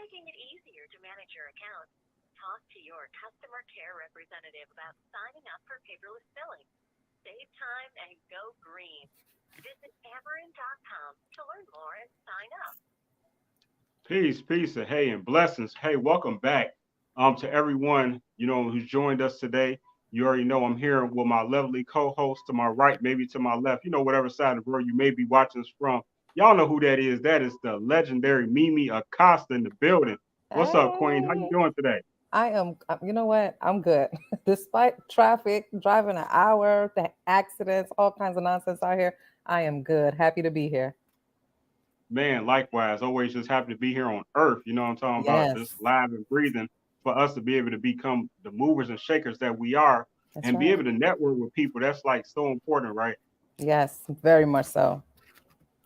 making it easier to manage your account, talk to your customer care representative about signing up for paperless billing. Save time and go green. Visit Amarin.com to learn more and sign up. Peace, peace, and hey, and blessings. Hey, welcome back to everyone, who's joined us today. You already know I'm here with my lovely co-host to my right, maybe to my left, whatever side of the world you may be watching us from. Y'all know who that is. That is the legendary Mimie Acosta in the building. What's up, Queen? How you Hey, doing today? I am, you know what? I'm good. Despite traffic, driving an hour, the accidents, all kinds of nonsense out here, I am good. Happy to be here. Man, likewise, always just happy to be here on Earth. You know what I'm talking about? Just Yes, live and breathing for us to be able to become the movers and shakers that we are that's and be right. able to network with people. That's like so important, right? Yes, very much so.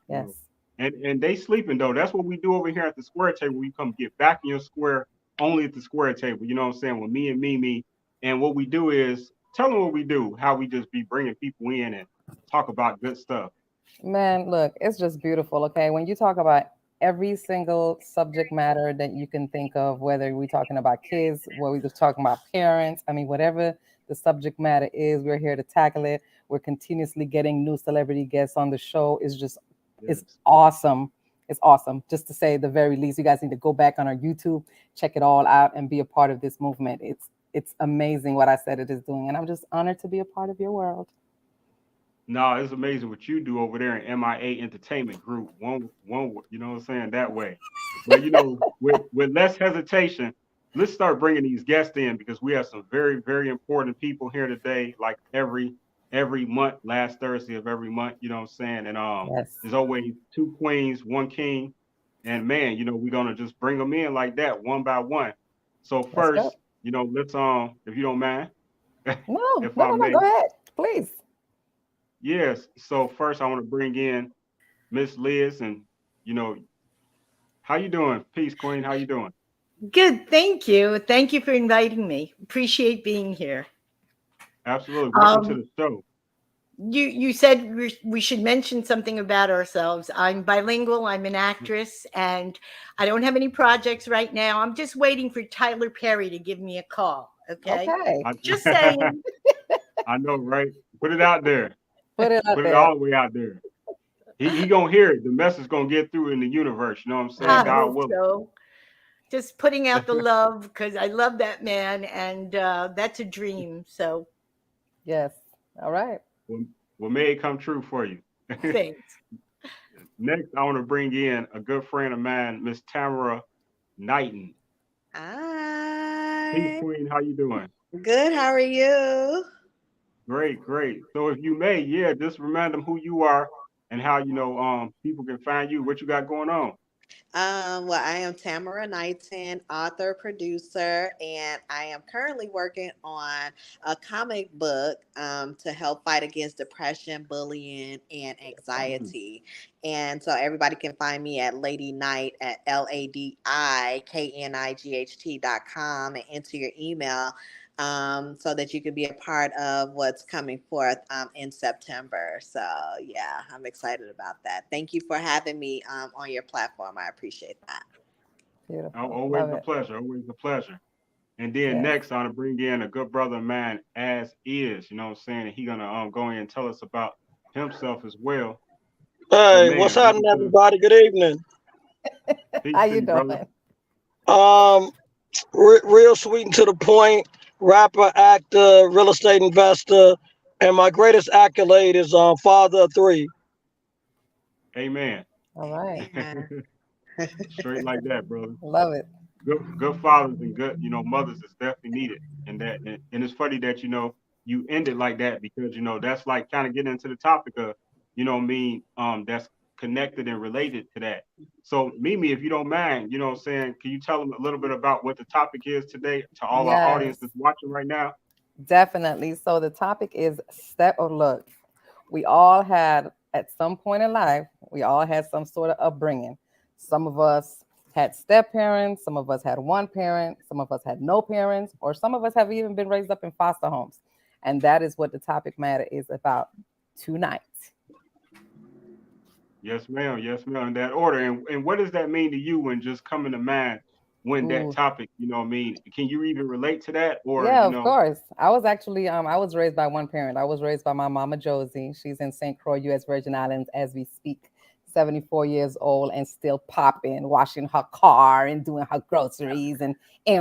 You know. Yes. And they sleeping though. That's what we do over here at the square table. We come get back in your square only at the square table. You know what I'm saying? With me and Mimi. And what we do is tell them what we do, how we just be bringing people in and talk about good stuff. Man, look, it's just beautiful. Okay. When you talk about every single subject matter that you can think of, whether we're talking about kids, whether we're just talking about parents, I mean, whatever the subject matter is, we're here to tackle it. We're continuously getting new celebrity guests on the show. It's Yes. awesome. It's awesome. Just to say the very least, you guys need to go back on our YouTube, check it all out, and be a part of this movement. It's amazing what I said it is doing. And I'm just honored to be a part of your world. No, it's amazing what you do over there in MIA Entertainment Group. One, you know what I'm saying, that way. But with less hesitation, let's start bringing these guests in because we have some very, very important people here today. Like every month, last Thursday of every month, you know what I'm saying. And Yes. there's always two queens, one king, and man, we're gonna just bring them in like that, one by one. So Let's go. first, let's if you don't mind, No, if no, I no, no. may, Go ahead, please. yes. So first, I want to bring in Miss Liz, and you know, how you doing? Peace, Queen. How you doing? Good, thank you. Thank you for inviting me. Appreciate being here. Absolutely. Welcome to Um, the show. you said we should mention something about ourselves. I'm bilingual. I'm an actress, and I don't have any projects right now. I'm just waiting for Tyler Perry to give me a call. Okay, Okay. I, just saying. I know, right? Put it out there. Put it out Put it there. all the way out there. He gonna hear it. The message gonna get through in the universe. You know what I'm saying? I Yes. God hope willing. so. Just putting out the love because I love that man, and that's a dream. So Yes. All right. Well, well, may it come true for you. thanks. Next, I want to bring in a good friend of mine, Miss Tamara Knighten. Peace, Hi. Queen. How you doing? Good. How are you? Great, great. So if you may, yeah, just remind them who you are and how people can find you, what you got going on. Well, I am Tamara Knighten, author, producer, and I am currently working on a comic book to help fight against depression, bullying, and Mm. anxiety. And so everybody can find me at Lady Knight at LADIKNIGHT.com and enter your email so that you can be a part of what's coming forth in September. So, yeah, I'm excited about that. Thank you for having me on your platform. I appreciate that. Beautiful. Always Love a it. pleasure. Always a pleasure. And then Yes. next, I want to bring in a good brother of mine, as is. You know what I'm saying? And he gonna go in and tell us about himself as well. So Hey, what's man, happening, welcome to the everybody? Good evening. peace How to you you, brother. doing? Um, real sweet and to the point. Rapper, actor, real estate investor, and my greatest accolade is father of three. Amen. All right. Amen. Straight like that, brother. Love it. Good fathers and good mothers is definitely needed. And it's funny that you end it like that because that's like kind of getting into the topic of what I mean that's connected and related to that. So Mimi, if you don't mind, what I'm saying, can you tell them a little bit about what the topic is today to all our audience Yes. that's watching right now? Definitely. So the topic is step or look. We all had at some point in life, we all had some sort of upbringing. Some of us had step parents, some of us had one parent, some of us had no parents, or some of us have even been raised up in foster homes. And that is what the topic matter is about tonight. Yes, ma'am. Yes, ma'am. In that order. And what does that mean to you when just coming to mind when that Ooh. topic, you know what I mean? Can you even relate to that? Or, Yeah, you of know, course. I was actually I was raised by one parent. I was raised by my mama Josie. She's in St. Croix, U.S. Virgin Islands as we speak. 74 years old and still popping, washing her car and doing her groceries and she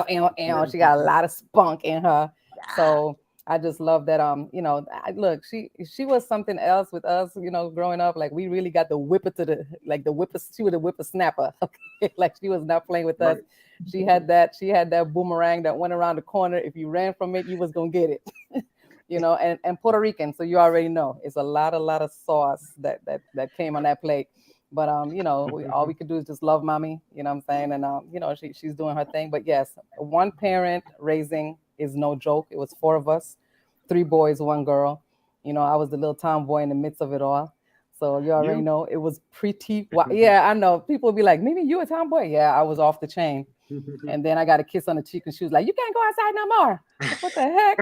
got a lot of spunk in her. Yeah. So I just love that look, she was something else with us, growing up. Like we really got the whipper to the like the whipper, she was the whippersnapper. Okay. Like she was not playing with us. right. She had that boomerang that went around the corner. If you ran from it, you was gonna get it. And Puerto Rican, so you already know it's a lot of sauce that came on that plate. But all we could do is just love mommy, you know what I'm saying? And she's doing her thing. But yes, one parent raising is no joke. It was four of us, three boys, one girl. I was the little tomboy in the midst of it all. So you already You? know it was pretty yeah, I know. People would be like, Mimi, you a tomboy? Yeah, I was off the chain. And then I got a kiss on the cheek and she was like, you can't go outside no more. Like, what the heck?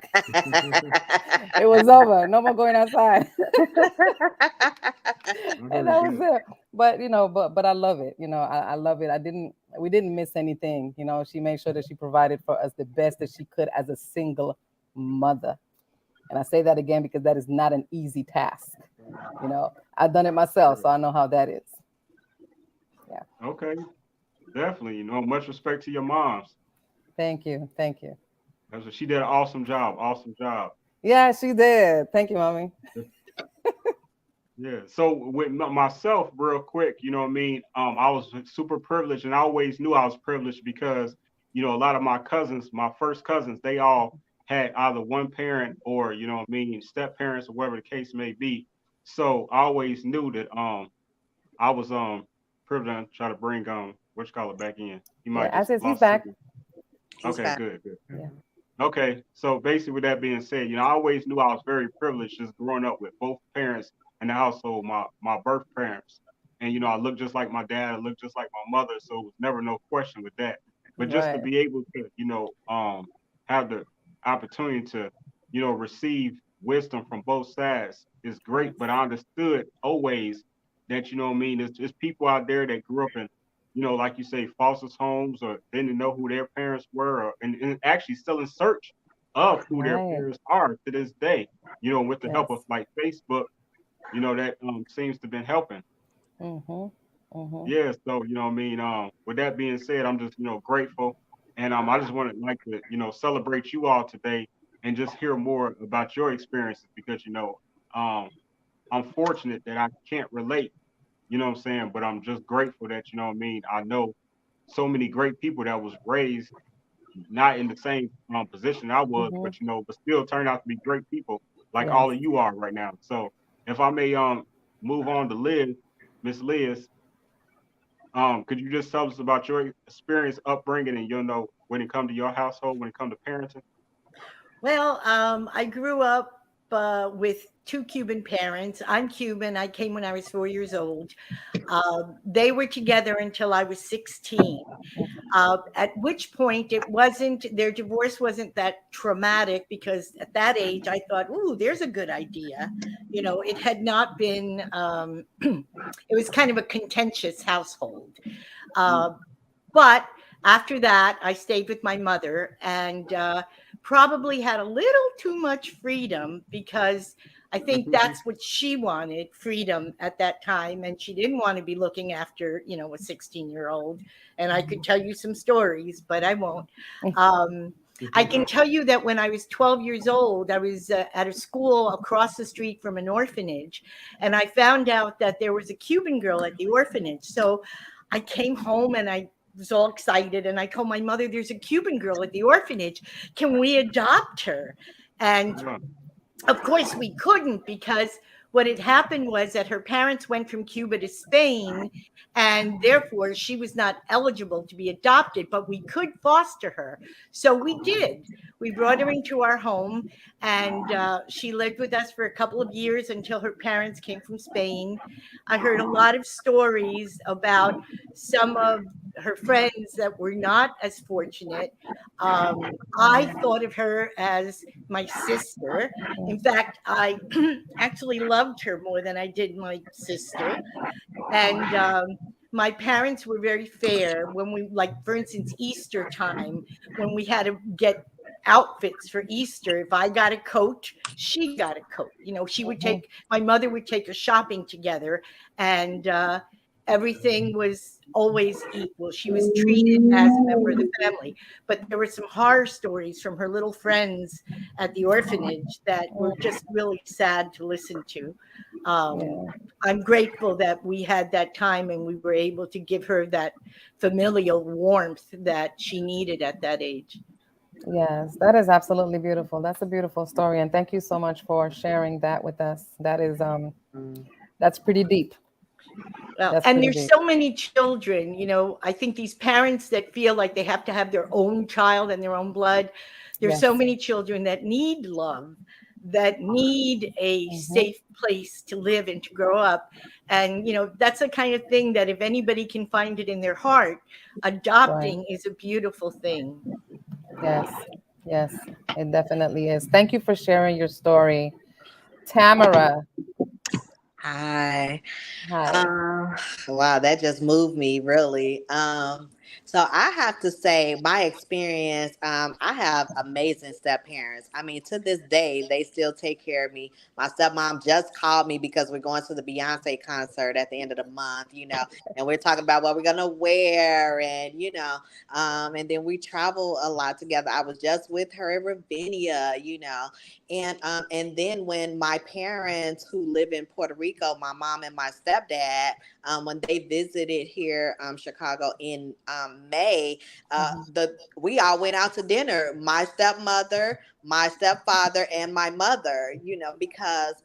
It was over. No more going outside. And that was it. But but I love it. I love it. We didn't miss anything. She made sure that she provided for us the best that she could as a single mother. And I say that again because that is not an easy task. I've done it myself, so I know how that is. Yeah. Okay. Definitely. Much respect to your moms. Thank you. Thank you. She did an awesome job. Awesome job. Yeah, she did. Thank you, mommy. Yeah. So with myself, real quick, you know what I mean? I was super privileged, and I always knew I was privileged because, a lot of my cousins, my first cousins, they all had either one parent or, what I mean, step parents or whatever the case may be. So I always knew that I was privileged to try to bring what you call it back in. He Yeah, might I just said he's lost back. signal. He's Okay, back. good, good. Yeah. Okay, so basically, with that being said, I always knew I was very privileged just growing up with both parents in the household, my birth parents, and I looked just like my dad, I looked just like my mother, so it was never no question with that. But just to Right. be able to, have the opportunity to, receive wisdom from both sides is Yes. great. But I understood always that, what I mean, there's people out there that grew up in like you say, foster homes, or didn't know who their parents were, and actually still in search of who their Right. parents are to this day. With the help of Yes. like Facebook, that seems to have been helping. Mhm. Mhm. Yeah, so what I mean, with that being said, I'm just grateful, and I just want to like to celebrate you all today and just hear more about your experiences because um, I'm fortunate that I can't relate. You know what I'm saying? But I'm just grateful that what I mean. I know so many great people that was raised not in the same position I was, Mhm. but still turned out to be great people like Yes. all of you are right now. So if I may move on to Liz, Miss Liz, could you just tell us about your experience upbringing and when it come to your household, when it come to parenting? Well, I grew up with two Cuban parents. I'm Cuban. I came when I was 4 years old. They were together until I was 16. At which point their divorce wasn't that traumatic because at that age I thought, ooh, there's a good idea. It had not been, it was kind of a contentious household. Mm. Uh, but after that, I stayed with my mother and probably had a little too much freedom because I think that's what she wanted, freedom at that time. And she didn't want to be looking after, a 16-year-old. And I could tell you some stories, but I won't. Um, I can tell you that when I was 12 years old, I was at a school across the street from an orphanage. And I found out that there was a Cuban girl at the orphanage. So I came home and I was all excited and I told my mother, there's a Cuban girl at the orphanage. Can we adopt her? And Yeah. of course, we couldn't because what had happened was that her parents went from Cuba to Spain, and therefore she was not eligible to be adopted, but we could foster her. So we did. We brought her into our home, and she lived with us for a couple of years until her parents came from Spain. I heard a lot of stories about some of her friends that were not as fortunate. I thought of her as my sister. In fact, I actually loved her more than I did my sister. And my parents were very fair when we, like, for instance, Easter time, when we had to get outfits for Easter. If I got a coat, she got a coat. You know, Mhm. my mother would take us shopping together, and everything was always equal. She was treated as a member of the family. But there were some horror stories from her little friends at the orphanage that were just really sad to listen to. Um, Yeah. I'm grateful that we had that time and we were able to give her that familial warmth that she needed at that age. Yes, that is absolutely beautiful. That's a beautiful story, and thank you so much for sharing that with us. That is Mm. that's pretty deep. Well, That's and pretty there's deep. so many children, you know, I think these parents that feel like they have to have their own child and their own blood, there's so Yes. many children that need love, that need a Hmm. safe place to live and to grow up. And, you know, that's the kind of thing that if anybody can find it in their heart, Right. adopting is a beautiful thing. Yes. Yes. It definitely is. Thank you for sharing your story, Tamara. Hi. Hi. Um, wow, that just moved me really. So I have to say, my experience, I have amazing step parents. I mean, to this day, they still take care of me. My stepmom just called me because we're going to the Beyonce concert at the end of the month, and we're talking about what we're gonna wear, and and then we travel a lot together. I was just with her in Ravinia, and then when my parents who live in Puerto Rico, my mom and my stepdad, when they visited here, Chicago in May, Hmm. we all went out to dinner. My stepmother, my stepfather, and my mother. Because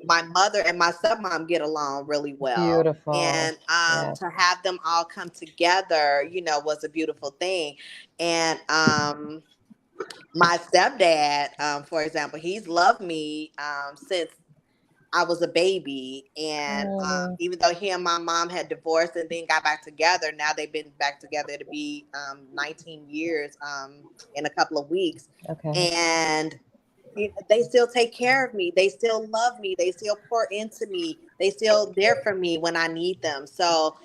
my mother and my stepmom get along really well. Beautiful. And Yes. to have them all come together, was a beautiful thing. And my stepdad, for example, he's loved me since I was a baby. And Mm, even though he and my mom had divorced and then got back together, now they've been back together to be 19 years in a couple of weeks. okay. And they still take care of me. They still love me. They still pour into me. They still there for me when I need them. So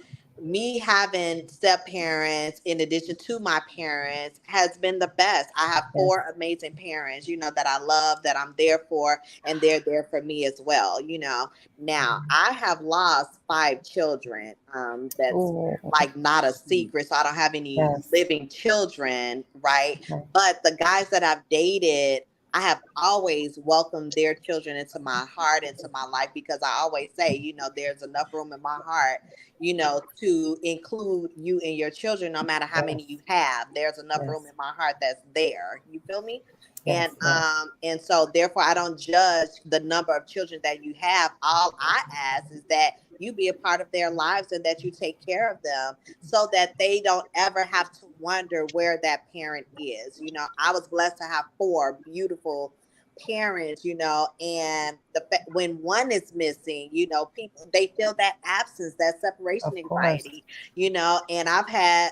me having step parents in addition to my parents has been the best. I have Yes. four amazing parents, that I love, that I'm there for, and they're there for me as well. Now I have lost five children. That's Ooh. like not a secret. So I don't have any Yes. living children, right? Okay. But the guys that I've dated, I have always welcomed their children into my heart, into my life, because I always say, there's enough room in my heart, to include you and your children, no matter how many Yes. you have. There's enough room Yes. in my heart that's there. You feel me? And Yes. Yes. so therefore I don't judge the number of children that you have. All I ask is that you be a part of their lives and that you take care of them so that they don't ever have to wonder where that parent is. I was blessed to have four beautiful parents, and when one is missing, people, they feel that absence, that separation Of course. anxiety, and I've had,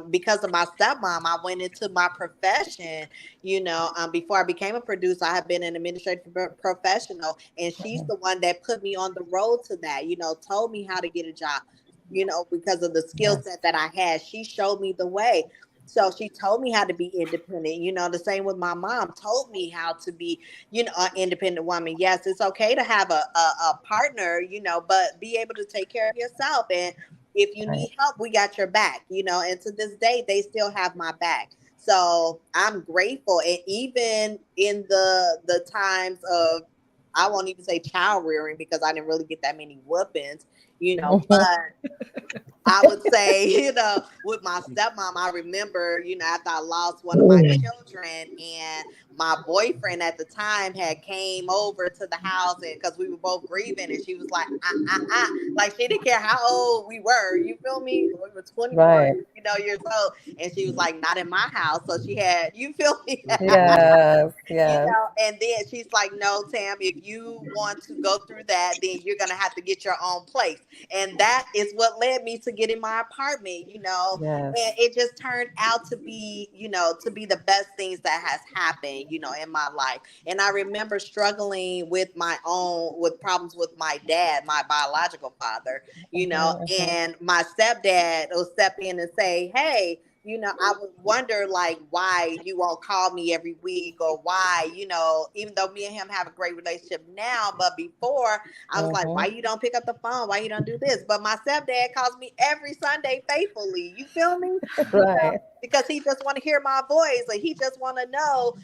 because of my stepmom, I went into my profession, before I became a producer, I have been an administrative professional, and she's Mhm. the one that put me on the road to that, told me how to get a job, because of the skill Yes. set that I had. She showed me the way. So she told me how to be independent. The same with my mom, told me how to be, an independent woman. Yes, it's okay to have a partner, but be able to take care of yourself. And if you Right. need help, we got your back, and to this day, they still have my back. So I'm grateful. And even in the times of, I won't even say child rearing because I didn't really get that many whoopings, but I would say, with my stepmom, I remember, after I lost one of my children, and my boyfriend at the time had came over to the house, and because we were both grieving, and she was like, like she didn't care how old we were. You feel me? We were 21, Right. years old, and she was like, not in my house. So she had, you feel me? Yes. Yes. And then she's like, no, Tam, if you want to go through that, then you're gonna have to get your own place. And that is what led me to get in my apartment, Yes. and it just turned out to be, to be the best things that has happened, in my life. And I remember struggling with with problems with my dad, my biological father, and my stepdad will step in and say, hey, I would wonder like why you won't call me every week, or why, even though me and him have a great relationship now, but before I was like, why you don't pick up the phone? Why you don't do this? But my stepdad calls me every Sunday faithfully. You feel me? Right. Because he just want to hear my voice, or he just want to know,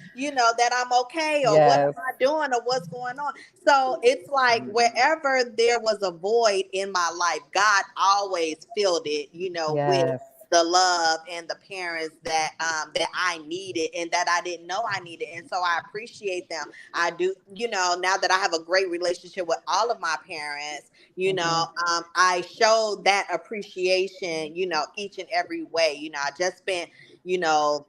that I'm okay, or what am Yes. I doing, or what's going on. So it's like wherever there was a void in my life, God always filled it, with Yes. the love and the parents that I needed and that I didn't know I needed. And so I appreciate them. I do, now that I have a great relationship with all of my parents, I showed that appreciation, each and every way. I just spent,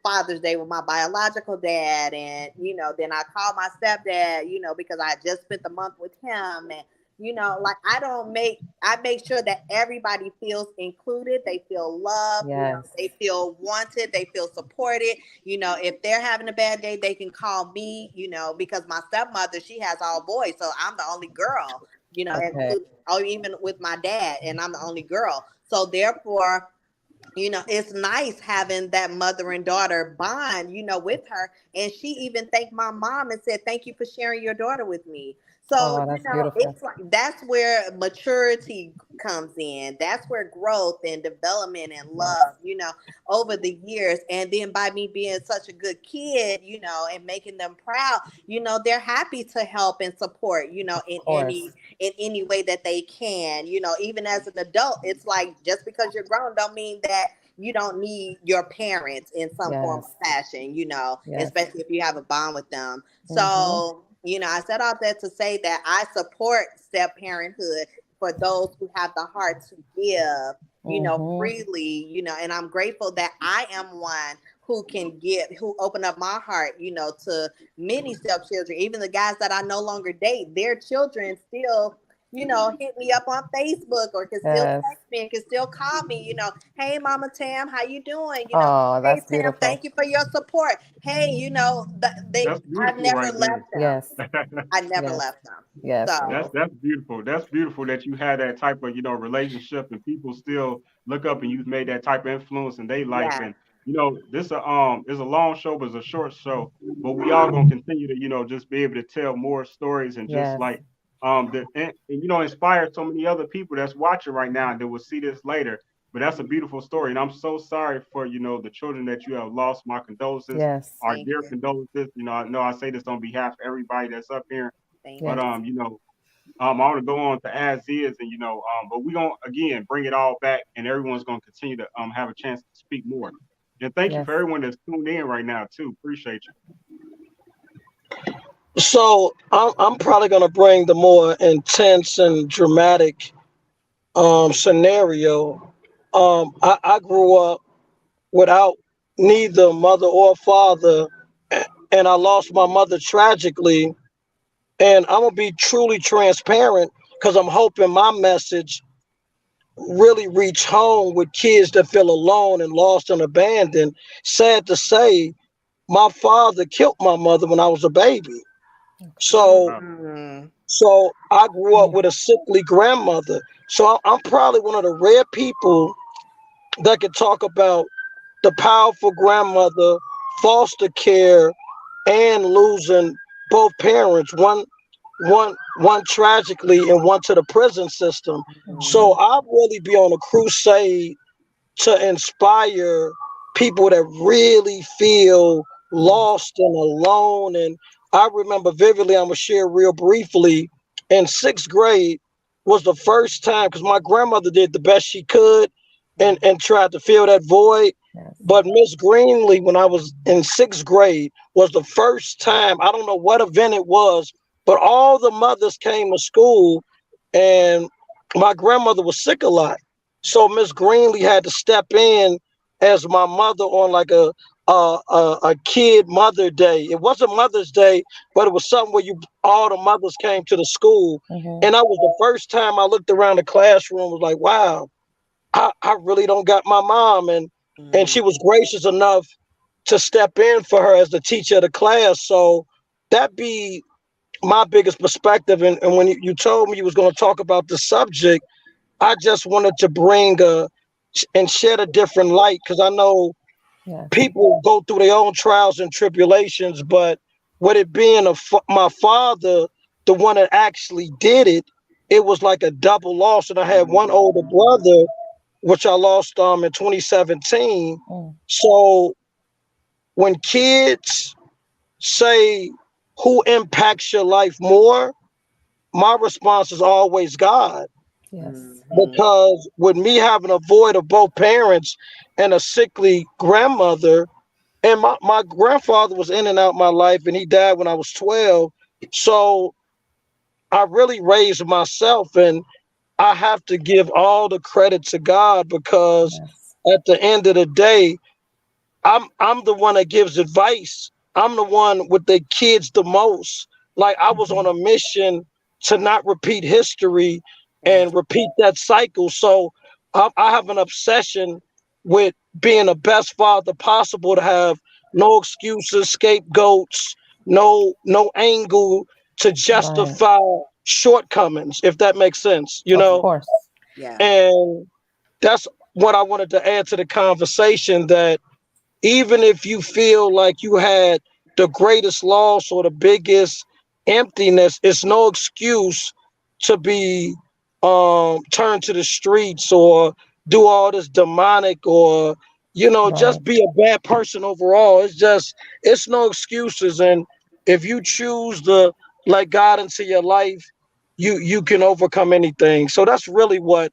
Father's Day with my biological dad, and, then I called my stepdad, because I just spent the month with him. And like I make sure that everybody feels included, they feel loved, Yes. they feel wanted, they feel supported. If they're having a bad day, they can call me, because my stepmother, she has all boys, so I'm the only girl, Okay. or even with my dad, and I'm the only girl. So therefore, it's nice having that mother and daughter bond, with her. And she even thanked my mom and said, thank you for sharing your daughter with me. So, Oh, that's beautiful. it's like that's where maturity comes in. That's where growth and development and Yes. love, over the years. And then by me being such a good kid, and making them proud, they're happy to help and support, Of in course. any way that they can. Even as an adult, it's like just because you're grown don't mean that you don't need your parents in some form Yes. or fashion, Yes. especially if you have a bond with them. Mm-hmm. So, I said all that to say that I support step parenthood for those who have the heart to give, Mm-hmm. freely, and I'm grateful that I am one who can give, who open up my heart, to many stepchildren, even the guys that I no longer date, their children still, hit me up on Facebook, or can still Yes. text me and can still call me, hey, Mama Tam, how you doing? Oh, Hey, that's Tam, beautiful. thank you for your support. Hey, That's I've beautiful never right there. left them. Yes. I never Yes. left them. Yes. That's So, that's beautiful. That's beautiful that you had that type of relationship, and people still look up and you've made that type of influence in their life. yeah, And this is a long show, but it's a short show. But we all gonna continue to just be able to tell more stories, and just Yes. like and inspire so many other people that's watching right now that will see this later. But that's a beautiful story, and I'm so sorry for the children that you have lost. My condolences, Yes. our thank dear you. condolences. I know I say this on behalf of everybody that's up here, Thank but Yes. I want to go on to as is, and but we gonna again bring it all back, and everyone's gonna continue to have a chance to speak more. And thank you Yes. for everyone that's tuned in right now too. Appreciate So I'm probably gonna bring the more intense and dramatic scenario. I grew up without neither mother or father, and I lost my mother tragically. And I'm gonna be truly transparent because I'm hoping my message really reach home with kids that feel alone and lost and abandoned. Sad to say, my father killed my mother when I was a baby. Okay. you. So Wow. so I grew up Mm. with a sickly grandmother. So I'm probably one of the rare people that can talk about the powerful grandmother, foster care, and losing both parents, one tragically and one to the prison system. So Mhm. I'll really be on a crusade to inspire people that really feel Yes. lost and alone. And I remember vividly, I'm gonna share real briefly, in sixth grade was the first time, because my grandmother did the best she could and tried to fill that void. Yes. But Miss Greenlee, when I was in sixth grade, was the first time, I don't know what event it was, but all the mothers came to school, and my grandmother was sick a lot. So Miss Greenlee had to step in as my mother on like a kid Mother Day. It wasn't Mother's Day, but it was something where you all the mothers came to the school, Mhm. and that was the first time I looked around the classroom. Was like, wow, I really don't got my mom. And she Mm. was gracious enough to step in for her as the teacher of the class. So that be my biggest perspective. And when you told me you was going to talk about the subject, I just wanted to bring and shed a different light, because I know Yes. people go through their own trials and tribulations, but with it being my father, the one that actually did it, it was like a double loss. And I had one older brother, which I lost in 2017. Mm, So when kids say who impacts your life more, my response is always God. yes. Mhm. Because with me having a void of both parents and a sickly grandmother, and my grandfather was in and out my life, and he died when I was 12. So I really raised myself, and I have to give all the credit to God, because Yes. at the end of the day, I'm the one that gives advice. I'm the one with the kids the most. Like, I was on Mhm. a mission to not repeat history Yeah. and repeat that cycle. So I have an obsession with being the best father possible, to have no excuses, scapegoats, no angle to Right. justify shortcomings, if that makes sense, you Of know? course. Yeah. And that's what I wanted to add to the conversation, that even if you feel like you had the greatest loss or the biggest emptiness, it's no excuse to be turned to the streets, or do all this demonic, or Right. just be a bad person overall. It's no excuses. And if you choose to let God into your life, you can overcome anything. So that's really what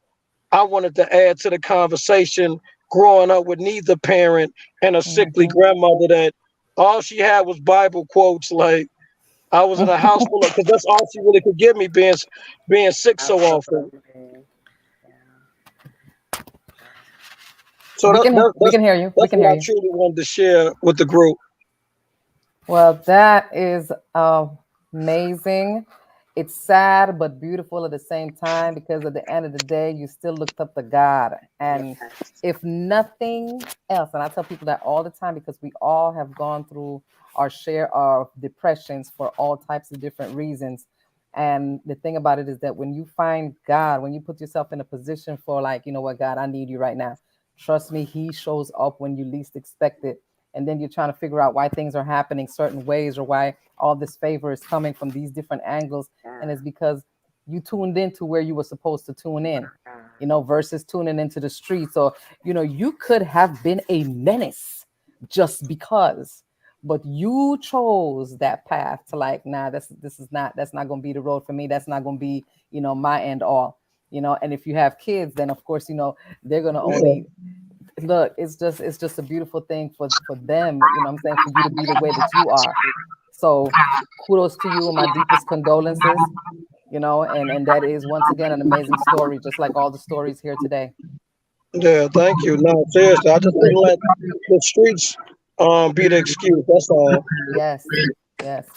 I wanted to add to the conversation. Growing up with neither parent and a sickly Mhm. grandmother that all she had was Bible quotes. Like, I was in a house full of, because that's all she really could give me, being sick so often. Absolutely. Yeah. So We can hear you. We that's can hear what I you. truly wanted to share with the group. Well, that is amazing. It's sad but beautiful at the same time, because at the end of the day, you still looked up to God. And Yes. if nothing else, and I tell people that all the time, because we all have gone through our share of depressions for all types of different reasons. And the thing about it is that when you find God, when you put yourself in a position for, like, you know what, God, I need you right now. Trust me, He shows up when you least expect it. And then you're trying to figure out why things are happening certain ways, or why all this favor is coming from these different angles. And Yeah. it's because you tuned into where you were supposed to tune in, Yeah. versus tuning into the streets. Or, you could have been a menace just because, but you chose that path to, like, nah, that's not going to be the road for me. That's not going to be, my end all, and if you have kids, then of course, they're going to Yeah. only look. It's just a beautiful thing for them, I'm saying, for you to be the way that you are. So kudos to you, and my deepest condolences, and that is once again an amazing story, just like all the stories here today. Yeah, thank you. No, seriously, I just didn't let the streets be the excuse. That's all. Yes, yes,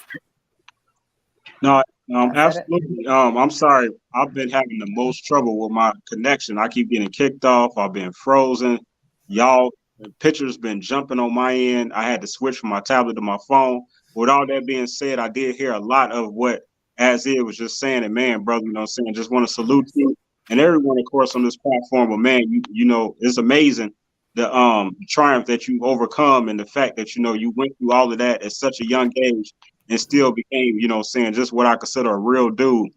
No, I said it. absolutely. I'm sorry. I've been having the most trouble with my connection. I keep getting kicked off. I've been frozen. Y'all, the pictures been jumping on my end. I had to switch from my tablet to my phone. With all that being said, I did hear a lot of what As It was just saying. And man, brother, what I'm saying, just want to salute Yes. you and everyone, of course, on this platform. But man, it's amazing the triumph that you overcome, and the fact that you went through all of that at such a young age and still became, saying, just what I consider a real dude,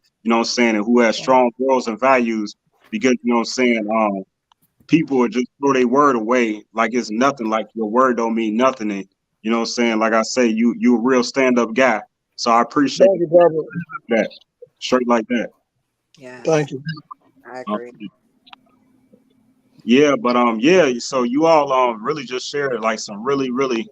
saying, and who has Yeah. strong morals and values. Because, saying, people would just throw their word away like it's nothing, like your word don't mean nothing. And, saying, like I say, you a real stand-up guy. So I appreciate Thank you, brother. that. Straight like that. Yes. Thank you. I Um, agree. yeah, but yeah, so you all really just shared like some really, really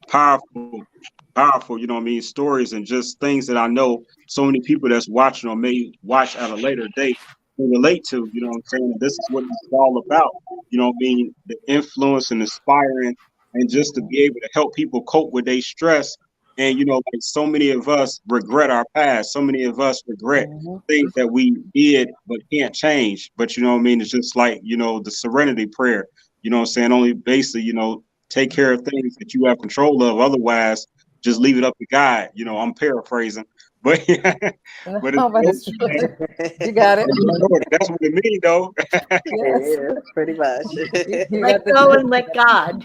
powerful, powerful, stories, and just things that I know so many people that's watching or may watch at a later date can relate to, what I'm saying? This is what it's all about, the influence and inspiring, and just to Mhm. be able to help people cope with their stress And like so many of us regret our past. So many of us regret things that we did but can't change. But you know what I mean? It's just like, the serenity prayer. You know what I'm saying? Only basically, take care of things that you have control of. Otherwise, just leave it up to God. I'm paraphrasing. But but No, but it's true. You got it. that's what it means, though. Yes. It is pretty much. You Let got the go and let God.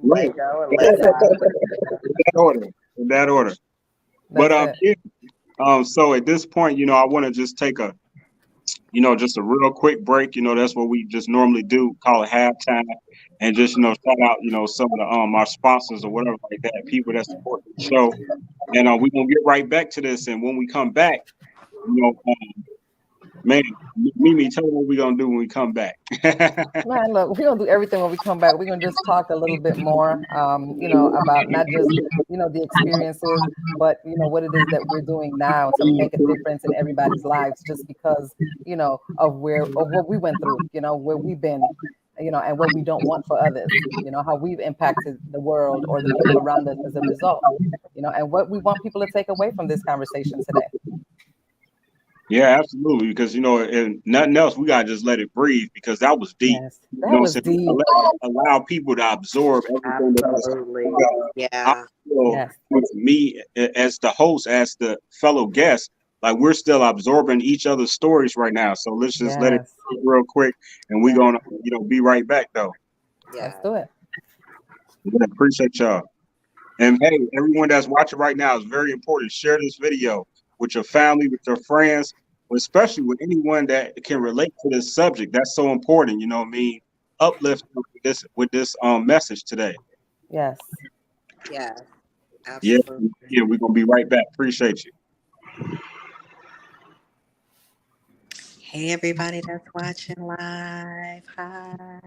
Let go and let God. In that order. But That's it. so at this point, I want to just take a, just a real quick break. That's what we just normally do, call it halftime, and just shout out, some of the our sponsors or whatever like that, people that support the show. And we're gonna get right back to this. And when we come back, man, Mimie, tell me what we're gonna do when we come back. Man, look, we're gonna do everything when we come back. We're gonna just talk a little bit more, about not just the experiences, but what it is that we're doing now to make a difference in everybody's lives, just because of what we went through, where we've been, and what we don't want for others, how we've impacted the world or the people around us as a result, and what we want people to take away from this conversation today. Yeah, absolutely. Because and nothing else, we gotta just let it breathe, because that was deep. Yes, that was deep. Allow people to absorb everything. Absolutely. Yeah. I feel with me as the host, as the fellow guest, like we're still absorbing each other's stories right now. So let's just let it real quick, and we're gonna be right back though. Yeah. Let's do it. Yeah, appreciate y'all. And hey, everyone that's watching right now, is very important. Share this video with your family, with your friends, especially with anyone that can relate to this subject. That's so important. You know what I mean? Uplift with this message today. Yes. Yeah. Absolutely. Yeah, we're gonna be right back. Appreciate you. Hey, everybody that's watching live. Hi.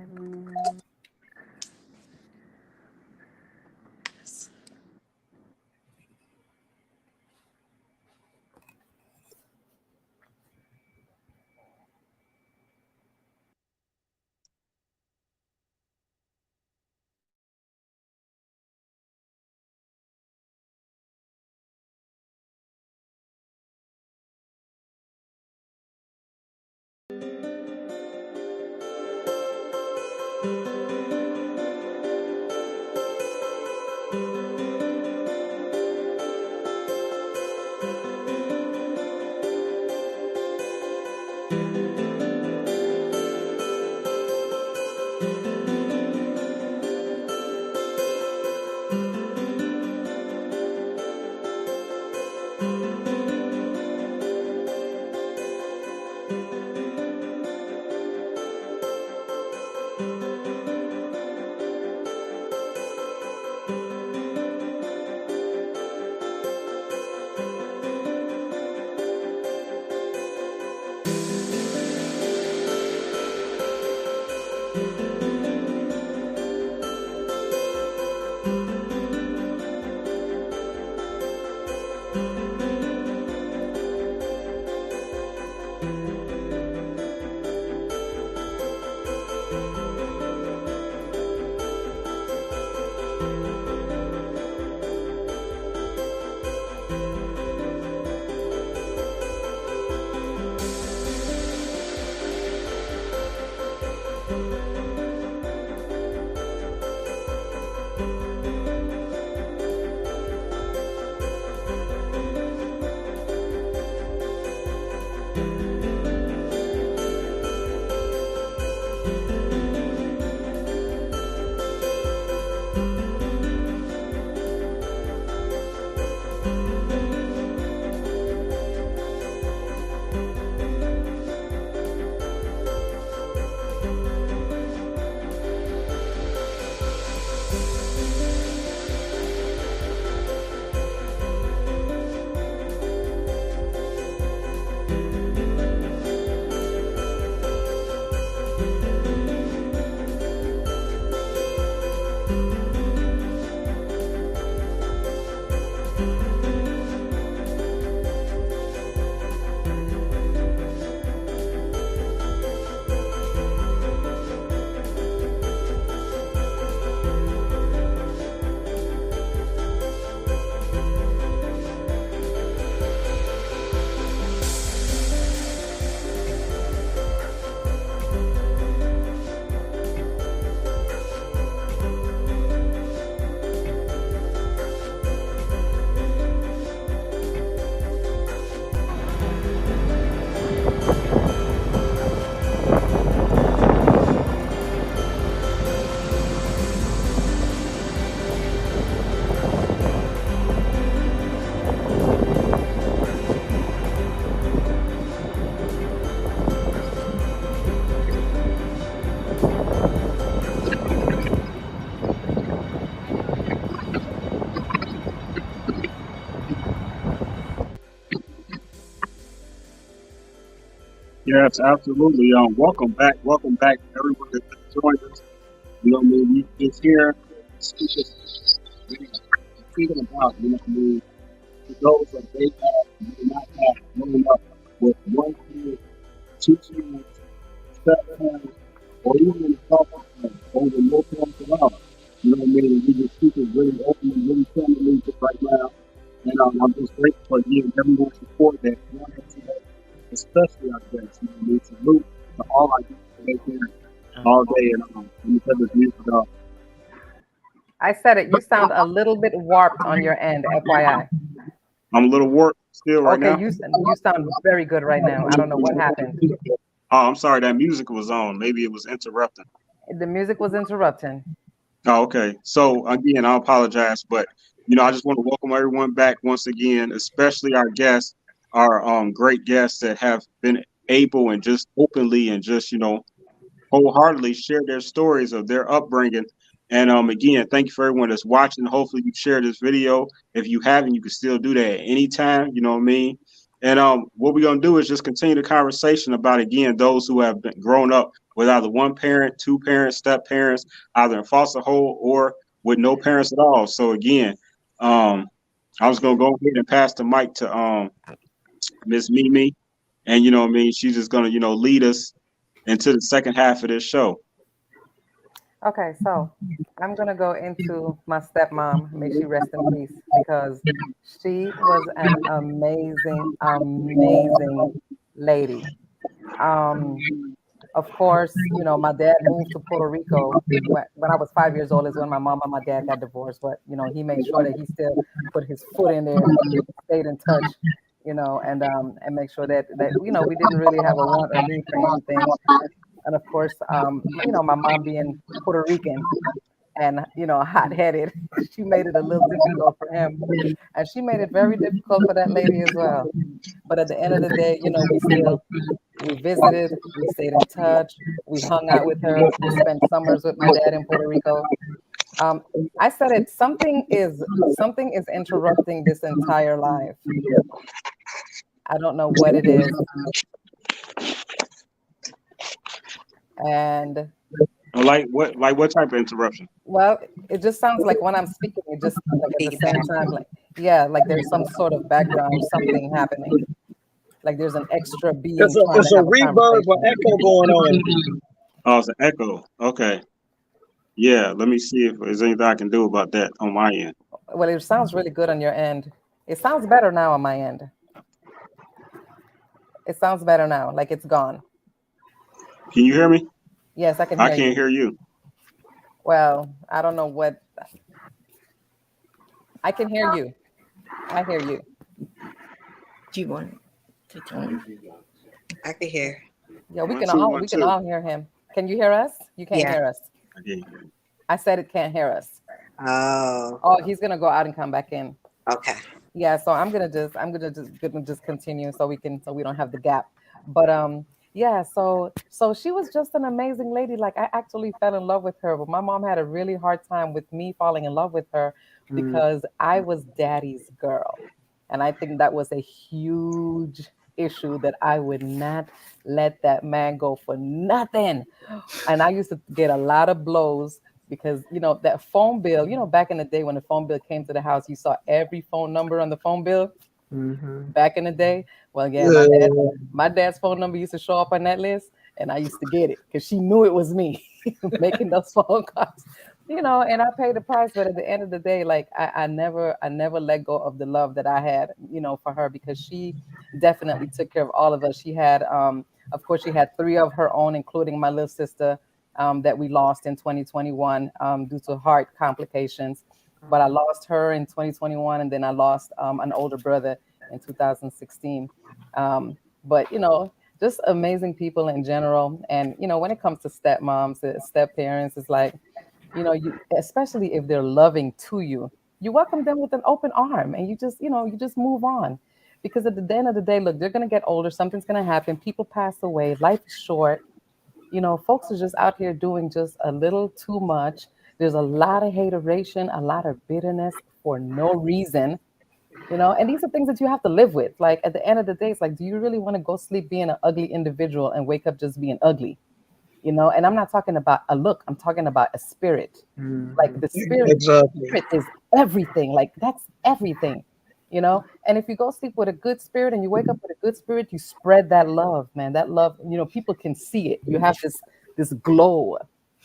Yes, absolutely. Welcome back, everyone that joined us. You know what I mean? We just here speaking, speaking about, you know what I mean, for those that they have, may not have grown up with one kid, two kids, seven, or even in the couple over no parents around. You know what I mean? We just keep it really open and really family right now. And I'm just grateful for you and everyone's support that one has today, especially our guests. You know what I mean? Salute to all our guests today here all day and because of music. I said it. You sound a little bit warped on your end, FYI. I'm a little warped still right Okay, now. you sound very good right now. I don't know what happened. Oh, I'm sorry, that music was on. Maybe it was interrupting. The music was interrupting. Oh, okay. So again, I apologize, but I just want to welcome everyone back once again, especially our guests, our great guests that have been able and just openly and just wholeheartedly share their stories of their upbringing. And again, thank you for everyone that's watching. Hopefully you share this video. If you haven't, you can still do that at any time. You know what I mean? And what we're gonna do is just continue the conversation about, again, those who have been grown up with either one parent, two parents, step parents, either in foster home or with no parents at all. So again, I was gonna go ahead and pass the mic to Miss Mimie, and you know what I mean, she's just gonna lead us into the second half of this show. Okay, so I'm gonna go into my stepmom. May she rest in peace, because she was an amazing, amazing lady. Um, of course, my dad moved to Puerto Rico when I was 5 years old. Is when my mom and my dad got divorced. But he made sure that he still put his foot in there, stayed in touch, and make sure that we didn't really have a want or need for anything. And of course, my mom being Puerto Rican and hot-headed, she made it a little difficult for him, and she made it very difficult for that lady as well. But at the end of the day, we visited, we stayed in touch, we hung out with her, we spent summers with my dad in Puerto Rico. I said it. Something is interrupting this entire life. I don't know what it is. And Like what type of interruption? well, it just sounds like when I'm speaking, it just like at the same time, like there's some sort of background, something happening. Like there's an extra being It's trying to a have a reverb or conversation. echo going on. Oh, it's an echo. Okay. Yeah, let me see if there's anything I can do about that on my end. Well, it sounds really good on your end. It sounds better now on my end. It sounds better now, like it's gone. Can you hear me? Yes, I can I hear can't you. hear you. Well, I don't know what. I can hear you. I hear you. Do you want to tell me? I can hear. Yeah, we One, can two, all one, we can two. all hear him. Can you hear us? You can't Yeah. hear us. I can't hear you. I said it can't hear us. Oh, Oh, he's gonna go out and come back in. okay. Yeah, so I'm gonna just continue so we don't have the gap. But yeah, so she was just an amazing lady. Like I actually fell in love with her, but my mom had a really hard time with me falling in love with her because I was daddy's girl. And I think that was a huge issue that I would not let that man go for nothing. And I used to get a lot of blows because that phone bill, back in the day when the phone bill came to the house, you saw every phone number on the phone bill back in the day. Well, yeah, my dad's phone number used to show up on that list, and I used to get it because she knew it was me making those phone calls. And I paid the price, but at the end of the day, like I never let go of the love that I had, for her, because she definitely took care of all of us. She had, of course, she had three of her own, including my little sister, that we lost in 2021 due to heart complications. But I lost her in 2021, and then I lost an older brother in 2016. But just amazing people in general. And when it comes to stepmoms, step parents, it's like, you, especially if they're loving to you, you welcome them with an open arm, and you just move on. Because at the end of the day, look, they're gonna get older, something's gonna happen, people pass away, life is short. Folks are just out here doing just a little too much. There's a lot of hateration, a lot of bitterness for no reason. And these are things that you have to live with. Like at the end of the day, it's like, do you really want to go sleep being an ugly individual and wake up just being ugly? And I'm not talking about a look, I'm talking about a spirit. Like the Exactly. spirit is everything. Like that's everything. And if you go sleep with a good spirit and you wake up with a good spirit, you spread that love, man. That love, people can see it. You have this glow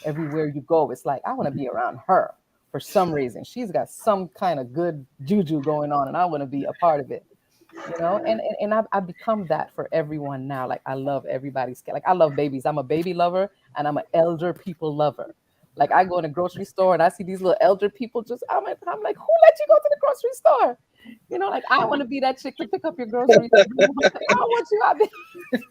everywhere you go. It's like, I want to be around her for some reason. She's got some kind of good juju going on, and I want to be a part of it. And I've become that for everyone now. Like I love everybody's kid. Like I love babies. I'm a baby lover and I'm an elder people lover. Like I go in a grocery store and I see these little elder people I'm like, who let you go to the grocery store? Like I want to be that chick to pick up your groceries. I want you out there.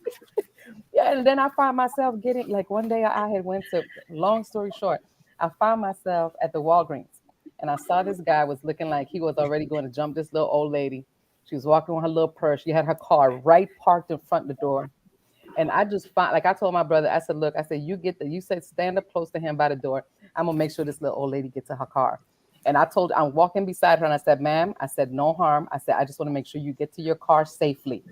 Yeah, and then I find myself getting like one day I had went to, long story short, I found myself at the Walgreens and I saw this guy was looking like he was already going to jump this little old lady. She was walking with her little purse. She had her car right parked in front of the door. And I just find, like I told my brother, I said, look, I said, you said stand up close to him by the door. I'm gonna make sure this little old lady gets to her car. And I'm walking beside her and I said, ma'am, I said, no harm. I said, I just want to make sure you get to your car safely.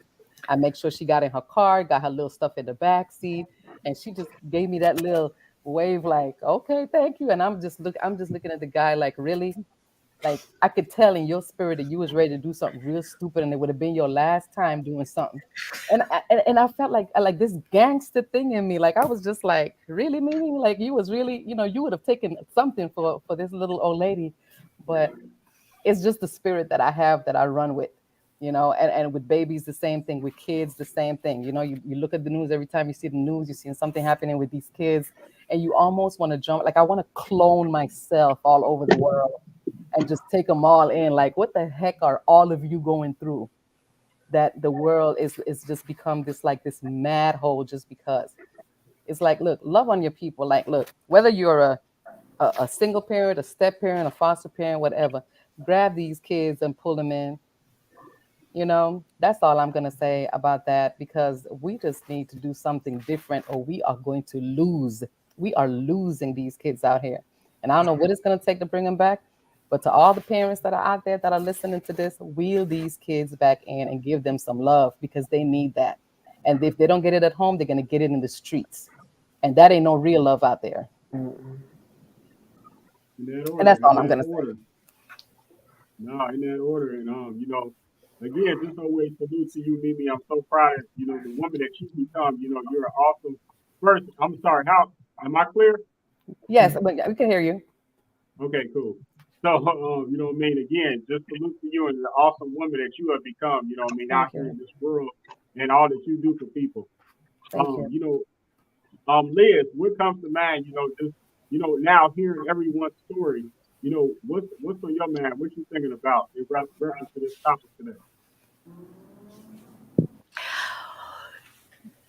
I make sure she got in her car, got her little stuff in the back seat, and she just gave me that little wave, like, okay, thank you. And I'm just looking at the guy like, really? Like I could tell in your spirit that you was ready to do something real stupid, and it would have been your last time doing something. And I felt like this gangster thing in me. Like I was just like, really, Mimi? Like you was really, you would have taken something for this little old lady, but it's just the spirit that I have that I run with. And with babies, the same thing. With kids, the same thing. You look at the news every time you see the news, you're seeing something happening with these kids, and you almost want to jump. Like I want to clone myself all over the world and just take them all in. Like, what the heck are all of you going through? That the world is just become this mad hole just because. It's like, look, love on your people. Like, look, whether you're a single parent, a step parent, a foster parent, whatever, grab these kids and pull them in. That's all I'm going to say about that, because we just need to do something different or we are going to lose. We are losing these kids out here. And I don't know what it's going to take to bring them back. But to all the parents that are out there that are listening to this, wheel these kids back in and give them some love, because they need that. And if they don't get it at home, they're going to get it in the streets. And that ain't no real love out there. In that order, And that's all in I'm that going to say. order. No, in that order. And again, just always salute to you, Mimi. I'm so proud of the woman that you become. You're an awesome person. I'm sorry, how am I clear? Yes, but we can hear you. Okay, cool. So, what I mean? Again, just salute to you and the awesome woman that you have become, out Thank here you. in this world and all that you do for people. Thank you. Liz, what comes to mind, just, now hearing everyone's story, what's on your mind? What you thinking about in reference to this topic today?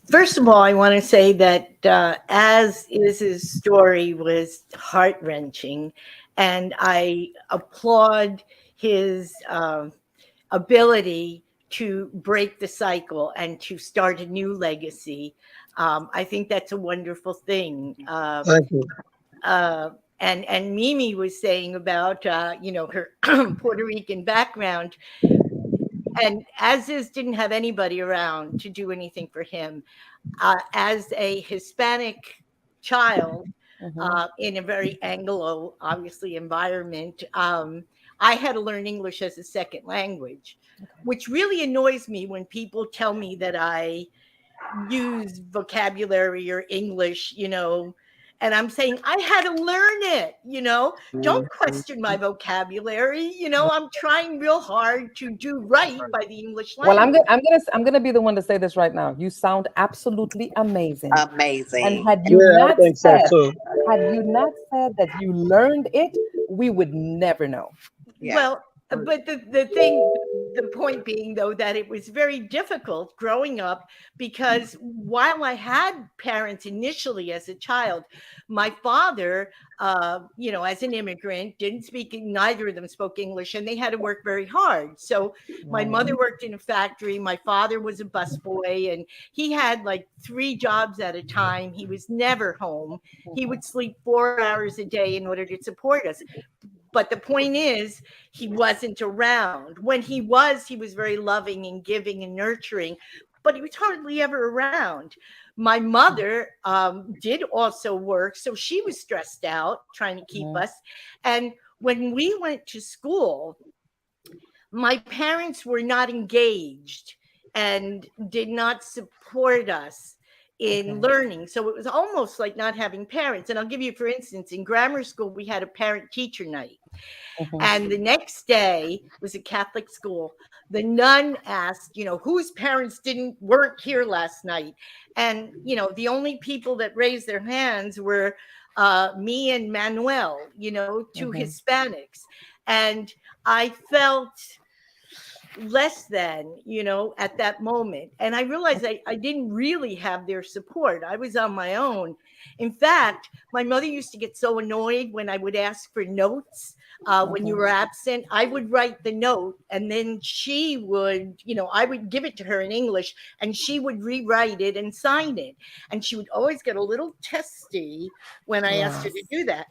First of all, I want to say that as Iz's story was heart wrenching, and I applaud his ability to break the cycle and to start a new legacy. I think that's a wonderful thing. Thank you. And Mimi was saying about her Puerto Rican background, and Aziz didn't have anybody around to do anything for him. As a Hispanic child in a very Anglo, obviously, environment, I had to learn English as a second language, which really annoys me when people tell me that I use vocabulary or English, and I'm saying I had to learn it, Don't question my vocabulary, I'm trying real hard to do right by the English Well, language. I'm gonna be the one to say this right now. You sound absolutely amazing. And Amazing. Yeah, I think so too. had you not said that you learned it, we would never know. Yeah. Well, but the point being, though, that it was very difficult growing up, because while I had parents initially as a child, my father, as an immigrant, didn't speak, neither of them spoke English, and they had to work very hard. So my mother worked in a factory. My father was a busboy, and he had like 3 jobs at a time. He was never home. He would sleep 4 hours a day in order to support us. But the point is, he wasn't around. When he was very loving and giving and nurturing, but he was hardly ever around. My mother did also work, so she was stressed out trying to keep us. And when we went to school, my parents were not engaged and did not support us in learning. So it was almost like not having parents. And I'll give you, for instance, in grammar school, we had a parent-teacher night. And the next day was a Catholic school. The nun asked, whose parents weren't here last night? And, the only people that raised their hands were me and Manuel, two Hispanics. And I felt less than, at that moment. And I realized I didn't really have their support. I was on my own. In fact, my mother used to get so annoyed when I would ask for notes when you were absent. I would write the note, and then she would, I would give it to her in English, and she would rewrite it and sign it. And she would always get a little testy when I asked her to do that.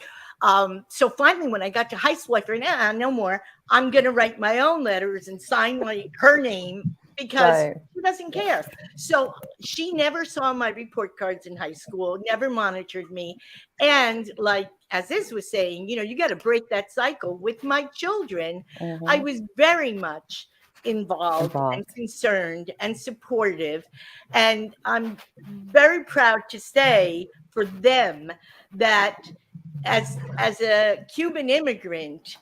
So finally, when I got to high school, I figured, no more. I'm going to write my own letters and sign her name, because she doesn't care. So she never saw my report cards in high school, never monitored me. And like Aziz was saying, you got to break that cycle. With my children, I was very much involved and concerned and supportive. And I'm very proud to say for them that as a Cuban immigrant,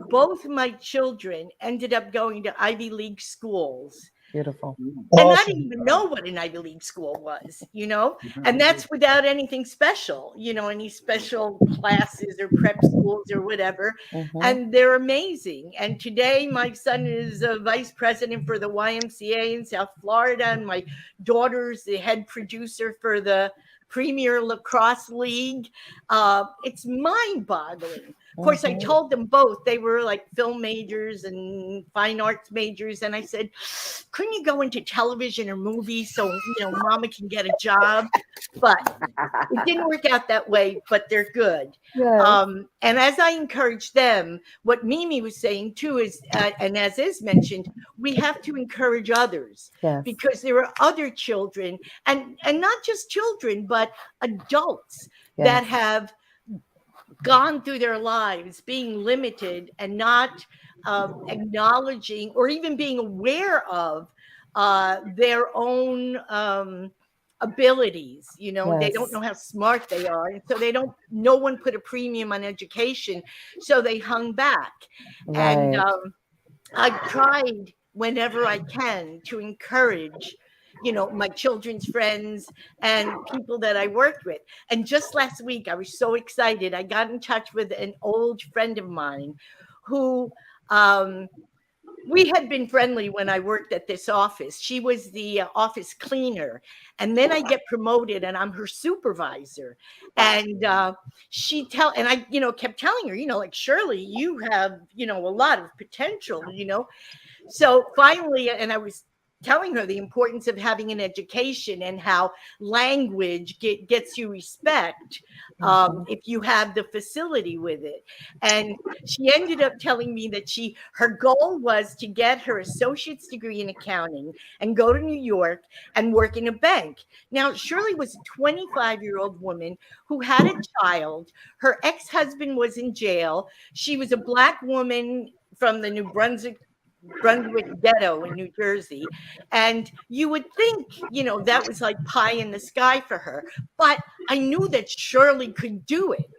both my children ended up going to Ivy League schools. Beautiful. And I didn't even know what an Ivy League school was, and that's without anything special, any special classes or prep schools or whatever. And they're amazing. And today my son is a vice president for the YMCA in South Florida, and my daughter's the head producer for the Premier Lacrosse League. It's mind-boggling. Of course, I told them both they were like film majors and fine arts majors. And I said, couldn't you go into television or movies so, mama can get a job? But it didn't work out that way, but they're good. Yes. And as I encourage them, what Mimie was saying too is, and as is mentioned, we have to encourage others, because there are other children and not just children, but adults that have gone through their lives being limited and not acknowledging or even being aware of their own abilities. They don't know how smart they are, and so no one put a premium on education, so they hung back. And I've tried whenever I can to encourage my children's friends and people that I worked with. And just last week, I was so excited. I got in touch with an old friend of mine who we had been friendly when I worked at this office. She was the office cleaner. And then I get promoted and I'm her supervisor. And I kept telling her, like, Shirley, you have, a lot of potential, So finally, and I was telling her the importance of having an education and how language gets you respect if you have the facility with it. And she ended up telling me that her goal was to get her associate's degree in accounting and go to New York and work in a bank. Now, Shirley was a 25-year-old woman who had a child. Her ex-husband was in jail. She was a Black woman from the New Brunswick ghetto in New Jersey. And you would think, that was like pie in the sky for her. But I knew that Shirley could do it.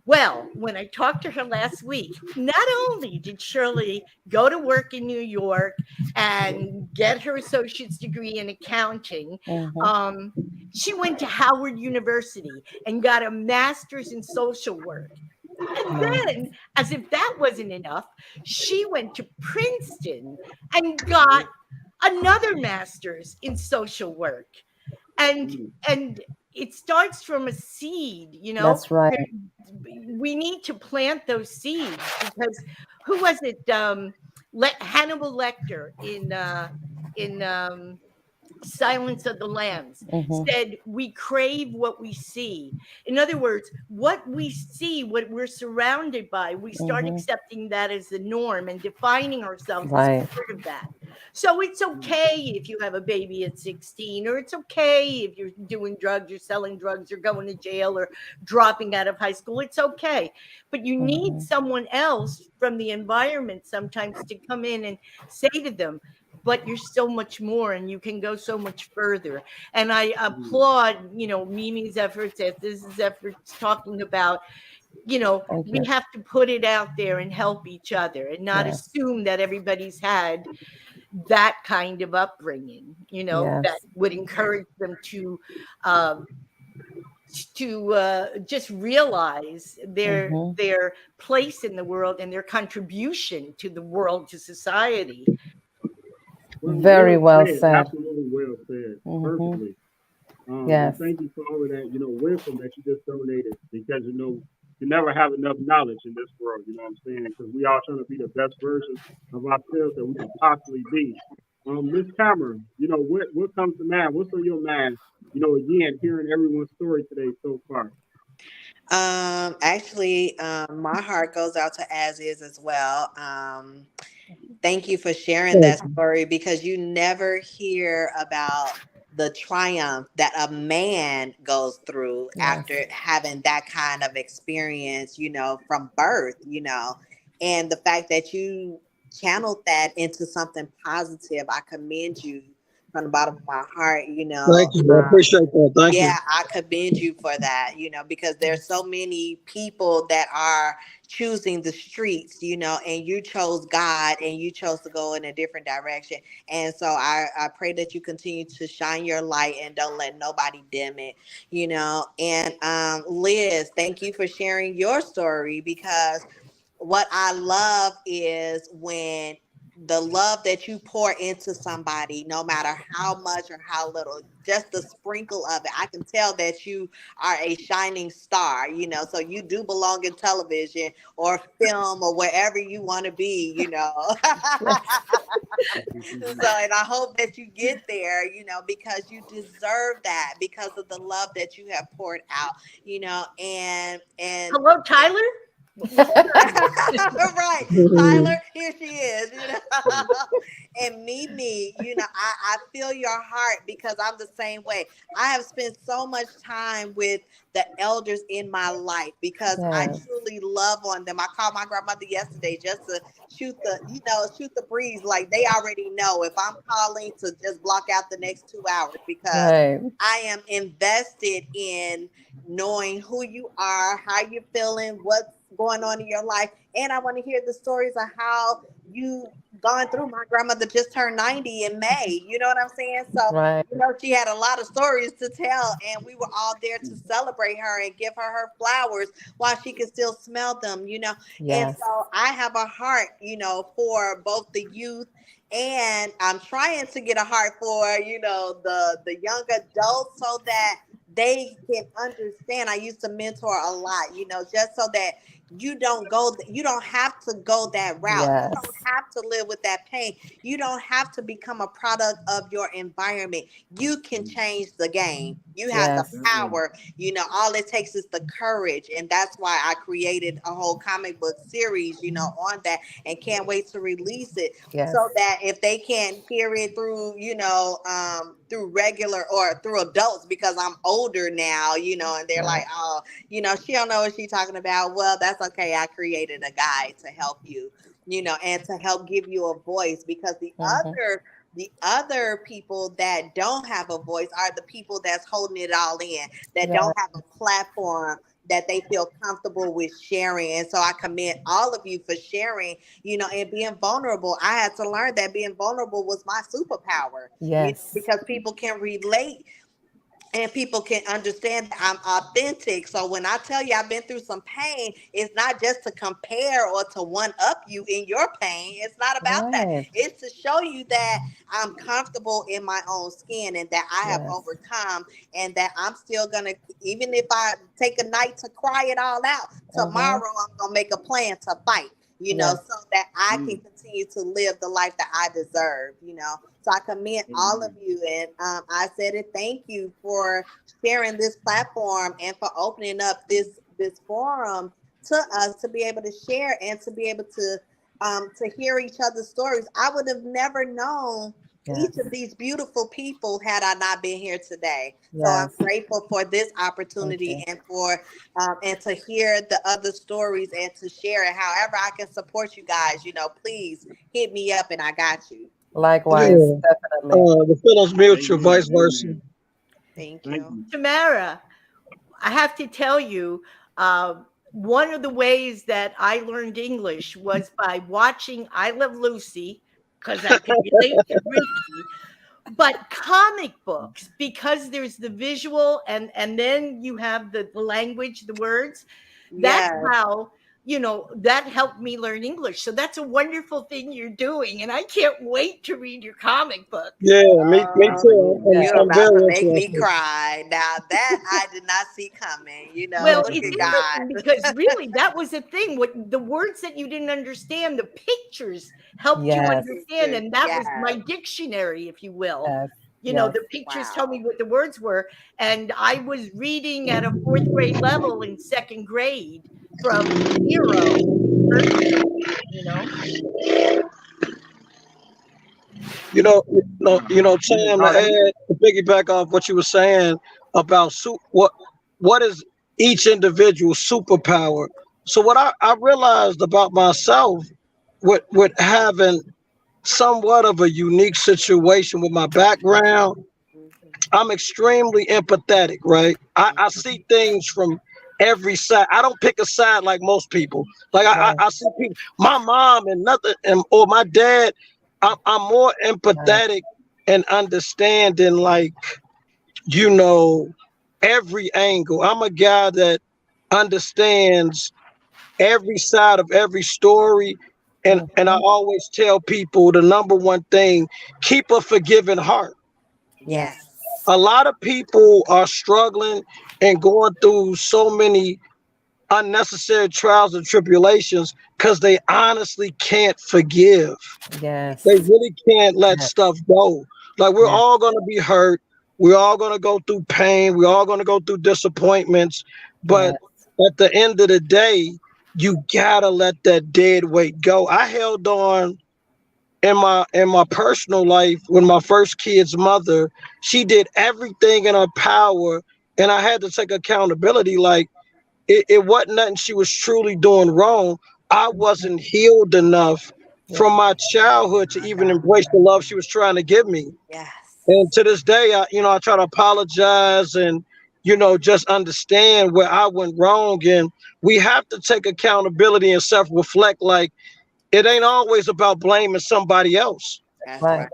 Well, when I talked to her last week, not only did Shirley go to work in New York and get her associate's degree in accounting, she went to Howard University and got a master's in social work. And then, as if that wasn't enough, she went to Princeton and got another master's in social work. And it starts from a seed, That's right. We need to plant those seeds, because who was it? Hannibal Lecter in Silence of the Lambs Mhm. said we crave what we see. In other words, what we see, what we're surrounded by, we start Mhm. accepting that as the norm and defining ourselves as Right. part of that. So it's Mm, okay if you have a baby at 16, or it's okay if you're doing drugs, you're selling drugs, you're going to jail, or dropping out of high school. It's okay. But you need Mhm. someone else from the environment sometimes to come in and say to them, but you're so much more and you can go so much further. And I mm, applaud, Mimi's efforts, as this is efforts talking about, Thank we you. have to put it out there and help each other and not Yes. assume that everybody's had that kind of upbringing, that Yes. would encourage them uh, to just realize Mhm. their place in the world and their contribution to the world, to society. Very well well said. said. Absolutely well said. Mhm. Perfectly. And Yes. thank you for all of that, wisdom that you just donated because, you never have enough knowledge in this world, you know what I'm saying? Because we all trying to be the best version of ourselves that we can possibly be. Miss Tamara, what comes to mind? What's on your mind? Again, hearing everyone's story today so far. Actually, my heart goes out to As Is as well. Thank you for sharing that story because you never hear about the triumph that a man goes through Yes. after having that kind of experience, from birth, and the fact that you channeled that into something positive. I commend you from the bottom of my heart, Thank you. I appreciate that. Thank you. yeah, I commend you for that, because there's so many people that are choosing the streets, and you chose God and you chose to go in a different direction. And so I pray that you continue to shine your light and don't let nobody dim it, And Liz, thank you for sharing your story because what I love is when the love that you pour into somebody, no matter how much or how little, just the sprinkle of it, I can tell that you are a shining star, so you do belong in television or film or wherever you want to be. So, and I hope that you get there, because you deserve that because of the love that you have poured out, and Hello, Tyler. Hold right, Tyler, here she is, and Mimi, I feel your heart because I'm the same way. I have spent so much time with the elders in my life because I Yes. truly love on them. I called my grandmother yesterday just to shoot the breeze. Like they already know if I'm calling to just block out the next 2 hours because Right. I am invested in knowing who you are, how you're feeling, what's going on in your life. And I want to hear the stories of how you gone through. My grandmother just turned 90 in May. You know what I'm saying? So, Right. she had a lot of stories to tell, and we were all there to celebrate her and give her flowers while she could still smell them. And Yes. so I have a heart, for both the youth, and I'm trying to get a heart for, the young adults so that they can understand. I used to mentor a lot, just so that you don't have to go that route. You don't Yes. have to live with that pain. You don't have to become a product of your environment. You can change the game. You have the Yes. power. All it takes is the courage. And that's why I created a whole comic book series, on that, and can't wait to release it Yes. so that if they can't hear it through, through regular or through adults, because I'm older now, and they're like, Right. oh, she don't know what she's talking about. Well, that's okay. I created a guide to help you, and to help give you a voice because Mhm. the other people that don't have a voice are the people that's holding it all in, that Yeah. don't have a platform that they feel comfortable with sharing. And so I commend all of you for sharing, and being vulnerable. I had to learn that being vulnerable was my superpower, Yes. because people can relate and people can understand that I'm authentic. So when I tell you I've been through some pain, it's not just to compare or to one up you in your pain. It's not about that. Right. It's to show you that I'm comfortable in my own skin and that I have Yes. overcome, and that I'm still gonna, even if I take a night to cry it all out, Mhm. tomorrow I'm gonna make a plan to fight. Yes. so that I can Mm. continue to live the life that I deserve, So I commend all of Amen. you. And I said it, thank you for sharing this platform and for opening up this forum to us to be able to share and to be able to hear each other's stories. I would have never known Yes. each of these beautiful people had I not been here today. So I'm Yes. grateful for this Thank opportunity you. and for and to hear the other stories and to share it. However I can support you guys, please hit me up and I got you. Likewise, Yeah. definitely. The feelings mutual, Amen. vice versa. Amen. Thank Thank you. you. Tamara, I have to tell you, one of the ways that I learned English was by watching I Love Lucy because I could relate to Ricky, but comic books because there's the visual and then you have the language, the words. That's Yes. how that helped me learn English. So that's a wonderful thing you're doing, and I can't wait to read your comic book. Yeah, me too. Hallelujah. I'm, You're I'm about to very make me interested. cry. Now that I did not see coming. Well, Look it's at interesting God. because really that was the thing. What the words that you didn't understand, the pictures helped you Yes. understand, and that was Yes. my dictionary, if you will. Yes. Yes. The pictures tell me Wow. what the words were, and I was reading at a fourth grade level in second grade from zero, first grade. You know, Tam, to Hallelujah. add to piggyback off what you were saying about what is each individual superpower. So what I realized about myself with having somewhat of a unique situation with my background, Mhm. I'm extremely empathetic, right? I see things from every side. I don't pick a side like most people. Like Right. I see people, my mom and nothing, or my dad. I'm more Right. empathetic and understanding, like you know, every angle. I'm a guy that understands every side of every story. And I Mhm. always tell people the number one thing, keep a forgiving heart. Yes. Yes. A lot of people are struggling and going through so many unnecessary trials and tribulations because they honestly can't forgive. They Yes. really can't let Yes. stuff go. Like we're Yes. all gonna be hurt. We're all gonna go through pain. We're all gonna go through disappointments. But Yes. at the end of the day, you gotta let that dead weight go. I held on in my personal life when my first kid's mother, she did everything in her power, and I had to take accountability. Like it wasn't nothing she was truly doing wrong. I wasn't healed enough Yes. from my childhood to My even God. embrace the love she was trying to give me. Yes. And to this day, I try to apologize and just understand where I went wrong. And we have to take accountability and self-reflect. Like it ain't always about blaming somebody else. That's Right. right.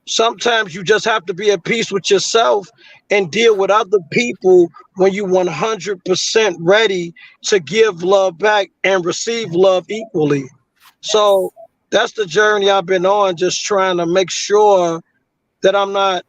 Sometimes you just have to be at peace with yourself and deal with other people when you 100% ready to give love back and receive love equally. Yes. So that's the journey I've been on, just trying to make sure that I'm not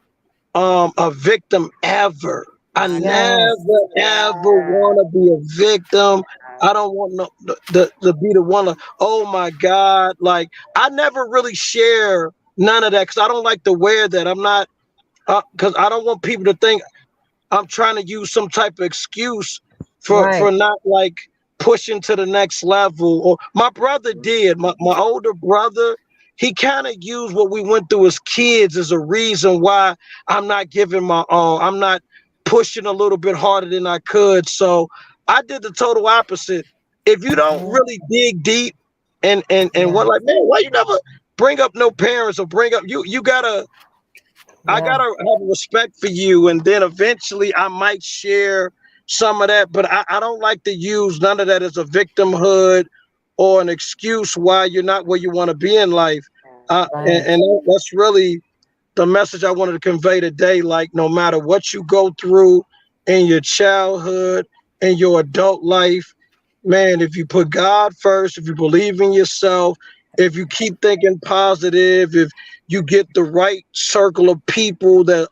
a victim ever. I My God. Yes. never ever Yes. want to be a victim. I don't want no, to be the one to, oh my God. Like, I never really share none of that because I don't like to wear that. I'm not, because I don't want people to think I'm trying to use some type of excuse for Right. not like pushing to the next level. Or my brother did. My older brother, he kind of used what we went through as kids as a reason why I'm not giving my all. I'm not pushing a little bit harder than I could. So I did the total opposite. If you don't Mhm. really dig deep and what, Yes. like, man, why you never bring up no parents or bring up you gotta, I Yes. gotta have respect for you, and then eventually I might share some of that. But I don't like to use none of that as a victimhood or an excuse why you're not where you want to be in life. Right. And that's really the message I wanted to convey today. Like, no matter what you go through in your childhood and your adult life, man, if you put God first, if you believe in yourself, if you keep thinking positive, if you get the right circle of people that's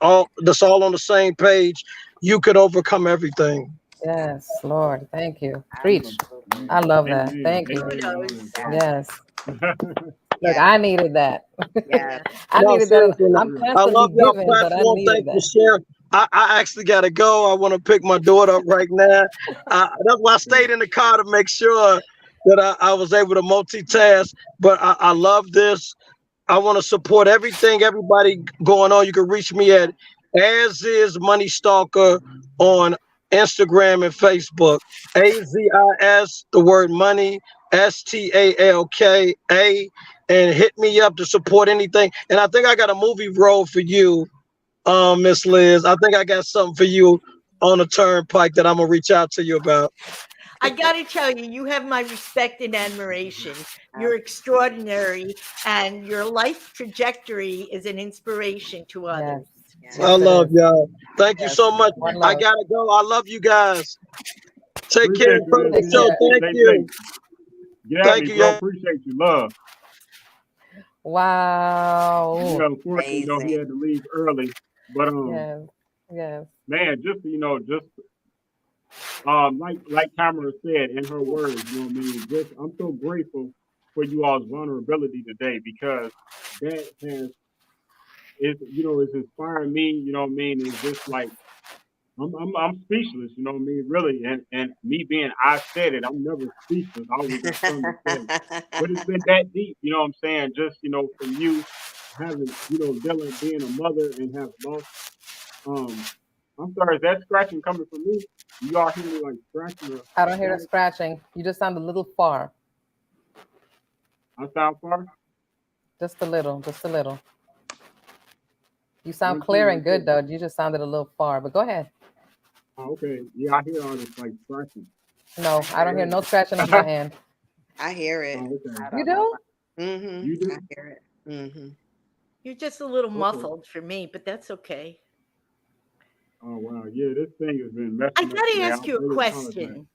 all on the same page, you could overcome everything. Yes, Lord. Thank you. Preach. Absolutely. I love that. Amen. Thank you. Amen. Kudos. All Yes. that. Look, Yeah. I needed that. Yeah. I No, needed that. seriously, I'm I constantly love your giving, but I platform. needed Thanks for that. sharing. I actually got to go. I want to pick my daughter up right now. That's why I stayed in the car to make sure that I was able to multitask. But I love this. I want to support everything, everybody going on. You can reach me at As Is Money Stalker on Instagram and Facebook. AZIS, the word money, STALKA, and hit me up to support anything. And I think I got a movie role for you, Miss Liz. I think I got something for you on the turnpike that I'm gonna reach out to you about. I got to tell you, you have my respect and admiration. You're extraordinary, and your life trajectory is an inspiration to Yes. others. Yeah. I Yes, it love is. y'all. Thank you Yes. so much. One I love. gotta go. I love you guys. Take care. Appreciate you, Incredible Take Aziz. show. care. Thank Stay you. safe. Get at Thank me, you, bro. y'all. Appreciate you. Love. Wow. Yeah, unfortunately, he Amazing. had to leave early. But Yes. Yes. man, just just like Tamara said in her words, just I'm so grateful for you all's vulnerability today because that has it's inspiring me, it's just like I'm speechless, really. And me being I said it, I'm never speechless. I always got something to say. But it's been that deep, you know what I'm saying? Just, from you having, Dylan being a mother and have lost um I'm sorry, is that scratching coming from me? You all hear me like scratching or I don't hear the static? scratching. You just sound a little far. I sound far? Just a little. Just a little. You sound One, two, clear one, and good two. though. You just sounded a little far. But go ahead. Oh, okay. Yeah, I hear all this like scratching. No, I I don't hear hear it. no scratching on my Oh, end. I hear it. okay. I You don't know do? why. Mm-hmm. You I do? hear it. Mm-hmm. You're just a little Okay. muffled for me, but that's okay. Oh wow. Yeah, this thing has been I messing up got to today. I ask you a really apologize. question.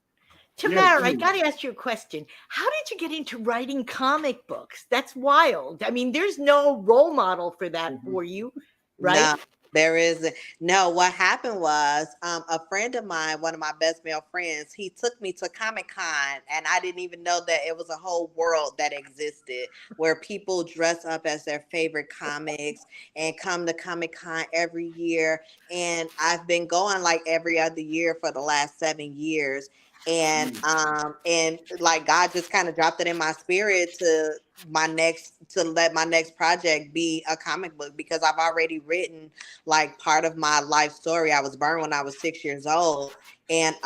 Yeah, Tamara, I please. got to ask you a question. How did you get into writing comic books? That's wild. I mean, there's no role model for that Mhm. for you, right? No, there isn't. No, what happened was a friend of mine, one of my best male friends, he took me to Comic Con, and I didn't even know that it was a whole world that existed where people dress up as their favorite comics and come to Comic Con every year. And I've been going like every other year for the last 7 years. Mm. And like God just kind of dropped it in my spirit to let my next project be a comic book because I've already written like part of my life story. I was burned when I was 6 years old. And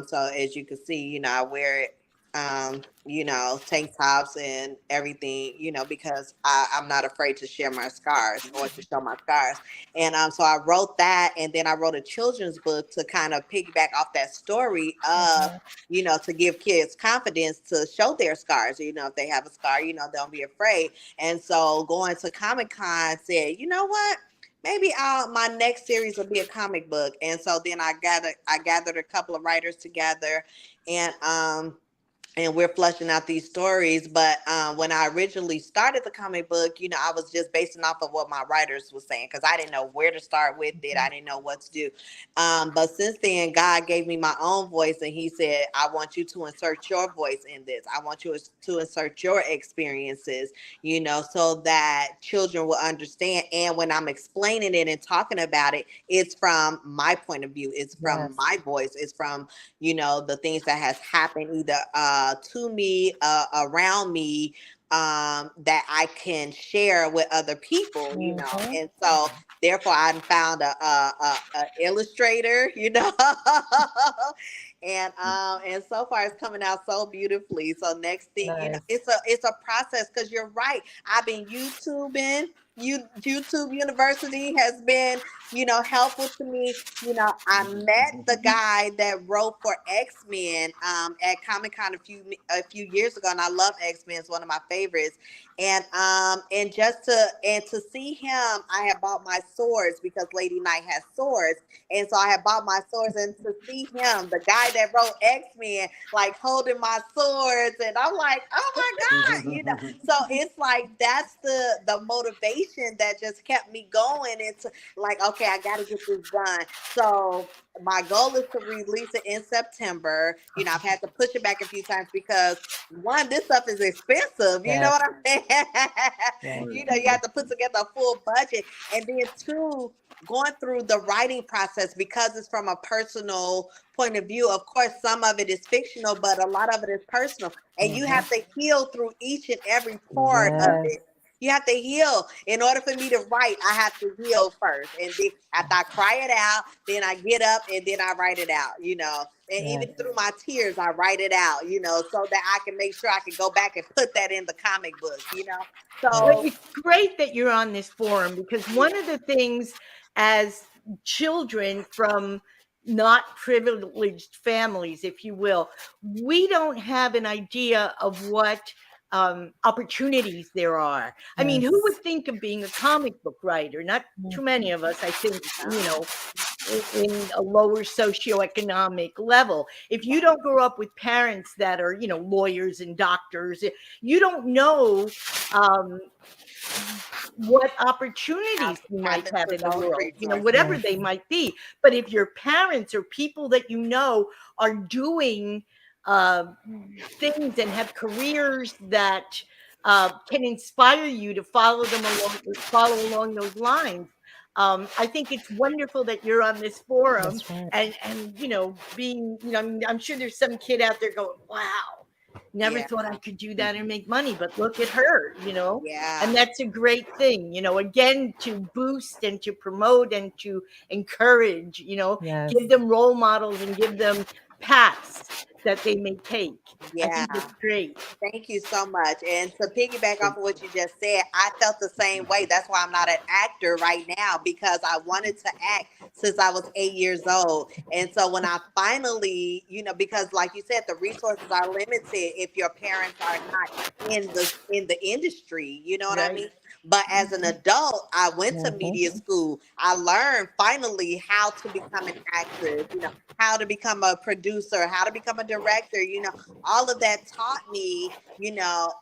so as you can see, I wear it tank tops and everything, because I'm not afraid to share my scars or to show my scars. And so I wrote that, and then I wrote a children's book to kind of piggyback off that story of, Mhm. to give kids confidence to show their scars. If they have a scar, don't be afraid. And so going to Comic Con said, you know what? Maybe my next series will be a comic book. And so then I gathered a couple of writers together, and we're fleshing out these stories. But when I originally started the comic book, I was just basing off of what my writers was saying because I didn't know where to start with it. I didn't know what to do. But since then, God gave me my own voice, and He said, I want you to insert your voice in this. I want you to insert your experiences, so that children will understand. And when I'm explaining it and talking about it, it's from my point of view. It's from Yes. my voice. It's from the things that has happened either to me, around me, that I can share with other people, Mhm. and so therefore I found a illustrator, and so far it's coming out so beautifully. So next thing, Nice. it's a process because you're right. I've been YouTubing. YouTube University has been, helpful to me. I met the guy that wrote for X-Men at Comic-Con a few years ago, and I love X-Men. It's one of my favorites. And to see him, I had bought my swords because Lady Knight has swords. And so I had bought my swords, and to see him, the guy somebody that wrote X-Men, like holding my swords, and I'm like, oh my God, you know. So it's like that's the motivation that just kept me going. It's like, okay, I got to get this done. So my goal is to release it in September. You know, I've had to push it back a few times because one, this stuff is expensive. You know Yes. what I'm saying? Yes. You know, you have to put together a full budget. And then two, going through the writing process because it's from a personal point of view. Of course, some of it is fictional, but a lot of it is personal. And you have to heal through each and every part of Yes. it. You have to heal. In order for me to write, I have to heal first. And then after I cry it out, then I get up and then I write it out, you know. And Yes. even through my tears, I write it out, you know, so that I can make sure I can go back and put that in the comic book, you know. But So it's great that you're on this forum, because one of the things as children from not privileged families, if you will, we don't have an idea of what opportunities there are. I mean, who would Yes. think of being a comic book writer? Not too many of us, I think, you know, in a lower socioeconomic level. If you don't grow up with parents that are, you know, lawyers and doctors, you don't know what opportunities you might happen have to in the those world, you know, resources. whatever Yes. they might be. But if your parents or people that you know are doing things and have careers that can inspire you to follow along those lines. I think it's wonderful that you're on this forum, That's right. and you know, being, you know, I'm sure there's some kid out there going, wow, never Yeah, thought I could do that and make money, but look at her, you know. yeah, And that's a great thing, you know, again, to boost and to promote and to encourage, you know, Yes. give them role models and give them paths that they may take. I yeah. think that's great. Thank you so much. And to piggyback off of what you just said, I felt the same way. That's why I'm not an actor right now, because I wanted to act since I was 8 years old. And so when I finally, you know, because like you said, the resources are limited if your parents are not in the industry, you know what I Right. mean? But as an adult, I went to media Mhm. school. I learned finally how to become an actress, you know, how to become a producer, how to become a director, you know, all of that taught me, you know,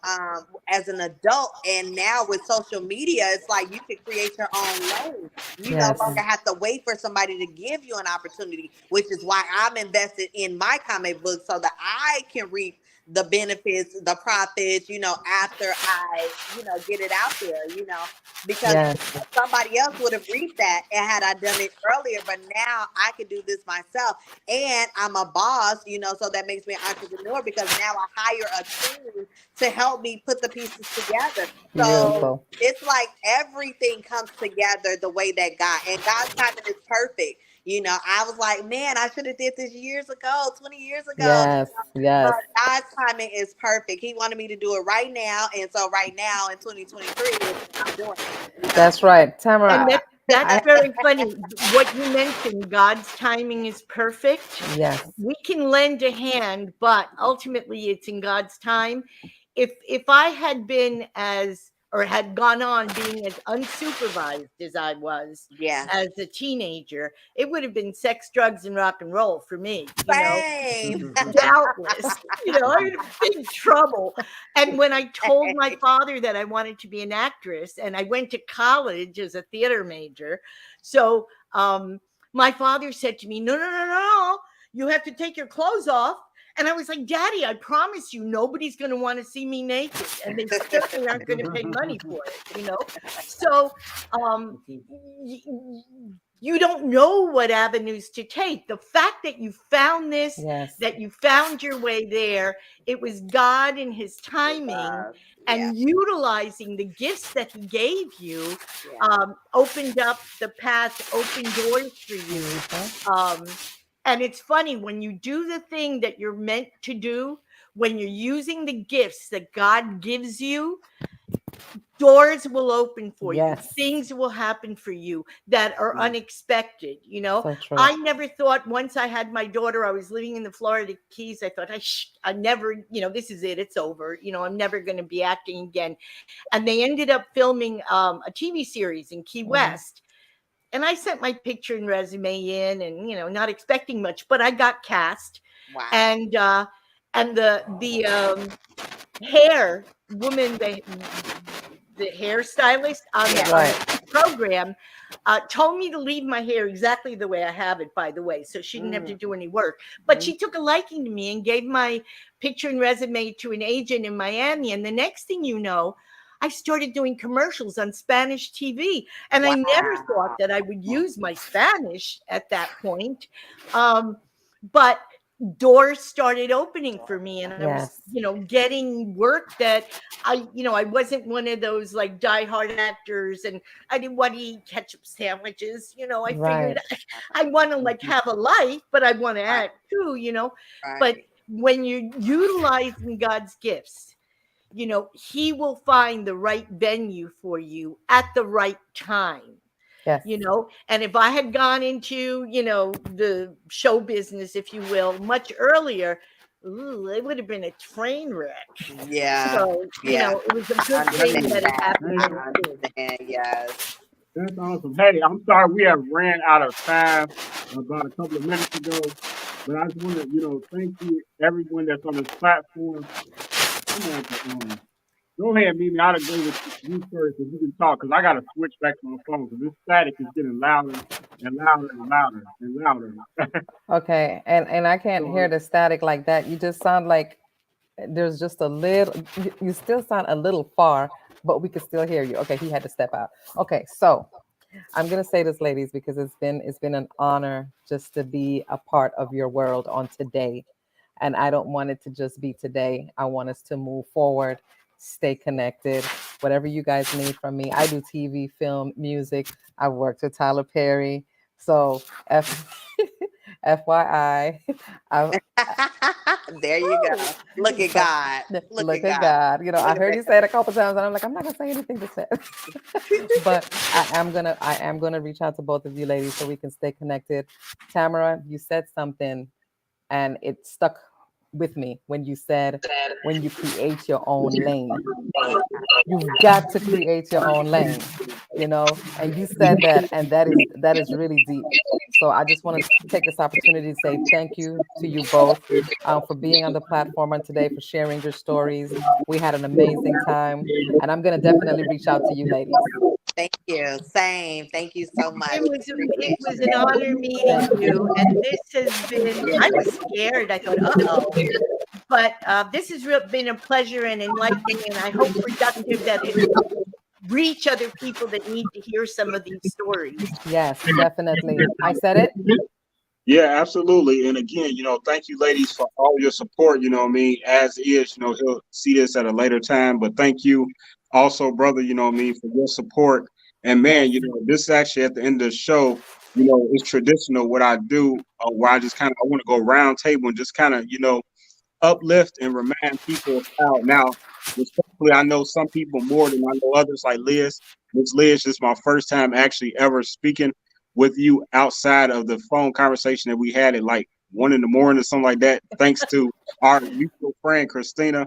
as an adult. And now with social media, it's like you can create your own lane. You no Yes. longer have to wait for somebody to give you an opportunity, which is why I'm invested in my comic book so that I can reap the benefits, the profits, you know, after I, you know, get it out there, you know, because Yes. somebody else would have reaped that and had I done it earlier, but now I can do this myself. And I'm a boss, you know, so that makes me an entrepreneur because now I hire a team to help me put the pieces together. So Beautiful. it's like everything comes together the way that and God's timing is perfect. You know, I was like, man, I should have did this years ago, 20 years ago. Yes. But Yes. God's timing is perfect. He wanted me to do it right now. And so right now in 2023 is when I'm doing it, you know? That's right. And Tamara, that's I very funny. What you mentioned, God's timing is perfect. yes. We can lend a hand, but ultimately it's in God's time. If I had been as, or had gone on being as unsupervised as I was Yeah. as a teenager, it would have been sex, drugs, and rock and roll for me, you know. Same. Doubtless, you know, I'm in big trouble. And when I told my father that I wanted to be an actress, and I went to college as a theater major, so my father said to me, "No, no, no, no, you have to take your clothes off." And I was like, "Daddy, I promise you, nobody's going to want to see me naked, and they certainly aren't going to pay money for it, you know." So um, you don't know what avenues to take. The fact that you found this, Yes. that you found your way there, it was God in his timing, Yeah. and utilizing the gifts that he gave you Yeah. opened up the path, opened doors for you. Mhm. And it's funny, when you do the thing that you're meant to do, when you're using the gifts that God gives you, doors will open for you. Yes. Things will happen for you that are unexpected. You know, So true. I never thought, once I had my daughter, I was living in the Florida Keys. I thought, I never, you know, this is it. It's over. You know, I'm never going to be acting again. And they ended up filming a TV series in Key West. And I sent my picture and resume in, and, you know, not expecting much, but I got cast. Wow. And the hair woman, the hairstylist on the, Yeah. on Right. the program told me to leave my hair exactly the way I have it, by the way, so she didn't have to do any work. But she took a liking to me and gave my picture and resume to an agent in Miami. And the next thing you know, I started doing commercials on Spanish TV. And I never Wow. thought that I would use my Spanish at that point. But doors started opening for me, and I was, Yes. getting work that I wasn't one of those like diehard actors, and I didn't want to eat ketchup sandwiches. I figured Right. I want to like have a life, but I want to Right. act too. But Right. when you're utilizing God's gifts, he will find the right venue for you at the right time. Yes. And if I had gone into the show business, if you will, much earlier, it would have been a train wreck. Yeah. So Yeah. it was a I good thing understand that it that. happened I when it did. understand. Yes. That's awesome. Hey, I'm sorry we have ran out of time about a couple of minutes ago, but I just want to, thank you everyone that's on this platform. Come on, go ahead, Mimi. I'll go with you first if you can talk, because I got to switch back to my phone because this static is getting louder and louder and louder and louder. Okay. And I can't hear So, the static like that. You just sound like there's just a little, you still sound a little far, but we can still hear you. Okay, he had to step out. Okay, so I'm gonna say this, ladies, because it's been an honor just to be a part of your world on today. And I don't want it to just be today. I want us to move forward, stay connected. Whatever you guys need from me. I do TV, film, music. I've worked with Tyler Perry. So FYI, I, There you go. Look at so God. Look look at at God. God. I Look heard at you say it a couple times, and I'm like, I'm not gonna say anything to say. But I am gonna reach out to both of you ladies so we can stay connected. Tamara, you said something and it stuck with me when you said when you create your own lane. You've got to create your own lane, and you said that, and that is really deep. So I just want to take this opportunity to say thank you to you both for being on the platform on today, for sharing your stories. We had an amazing time, and I'm going to definitely reach out to you ladies. Thank you. Same. Thank you so much. It Appreciate was you. an honor meeting Thank you. you, and this has been. I was scared. I thought, uh-oh. But this has been a pleasure and enlightening, and I hope productive that it will reach other people that need to hear some of these stories. Yes, definitely. I said it. yeah, absolutely. And again, thank you, ladies, for all your support. What I mean, as is, he'll see this at a later time. But thank you also, brother, what I mean, for your support. And man, Yes. this is actually at the end of the show. It's traditional what I do, where I just I want to go round table and just uplift and remind people of how now, respectfully, I know some people more than I know others, like Liz. Miss Liz, this is my first time actually ever speaking with you outside of the phone conversation that we had at like 1 in the morning or something like that, thanks to our mutual friend Christina.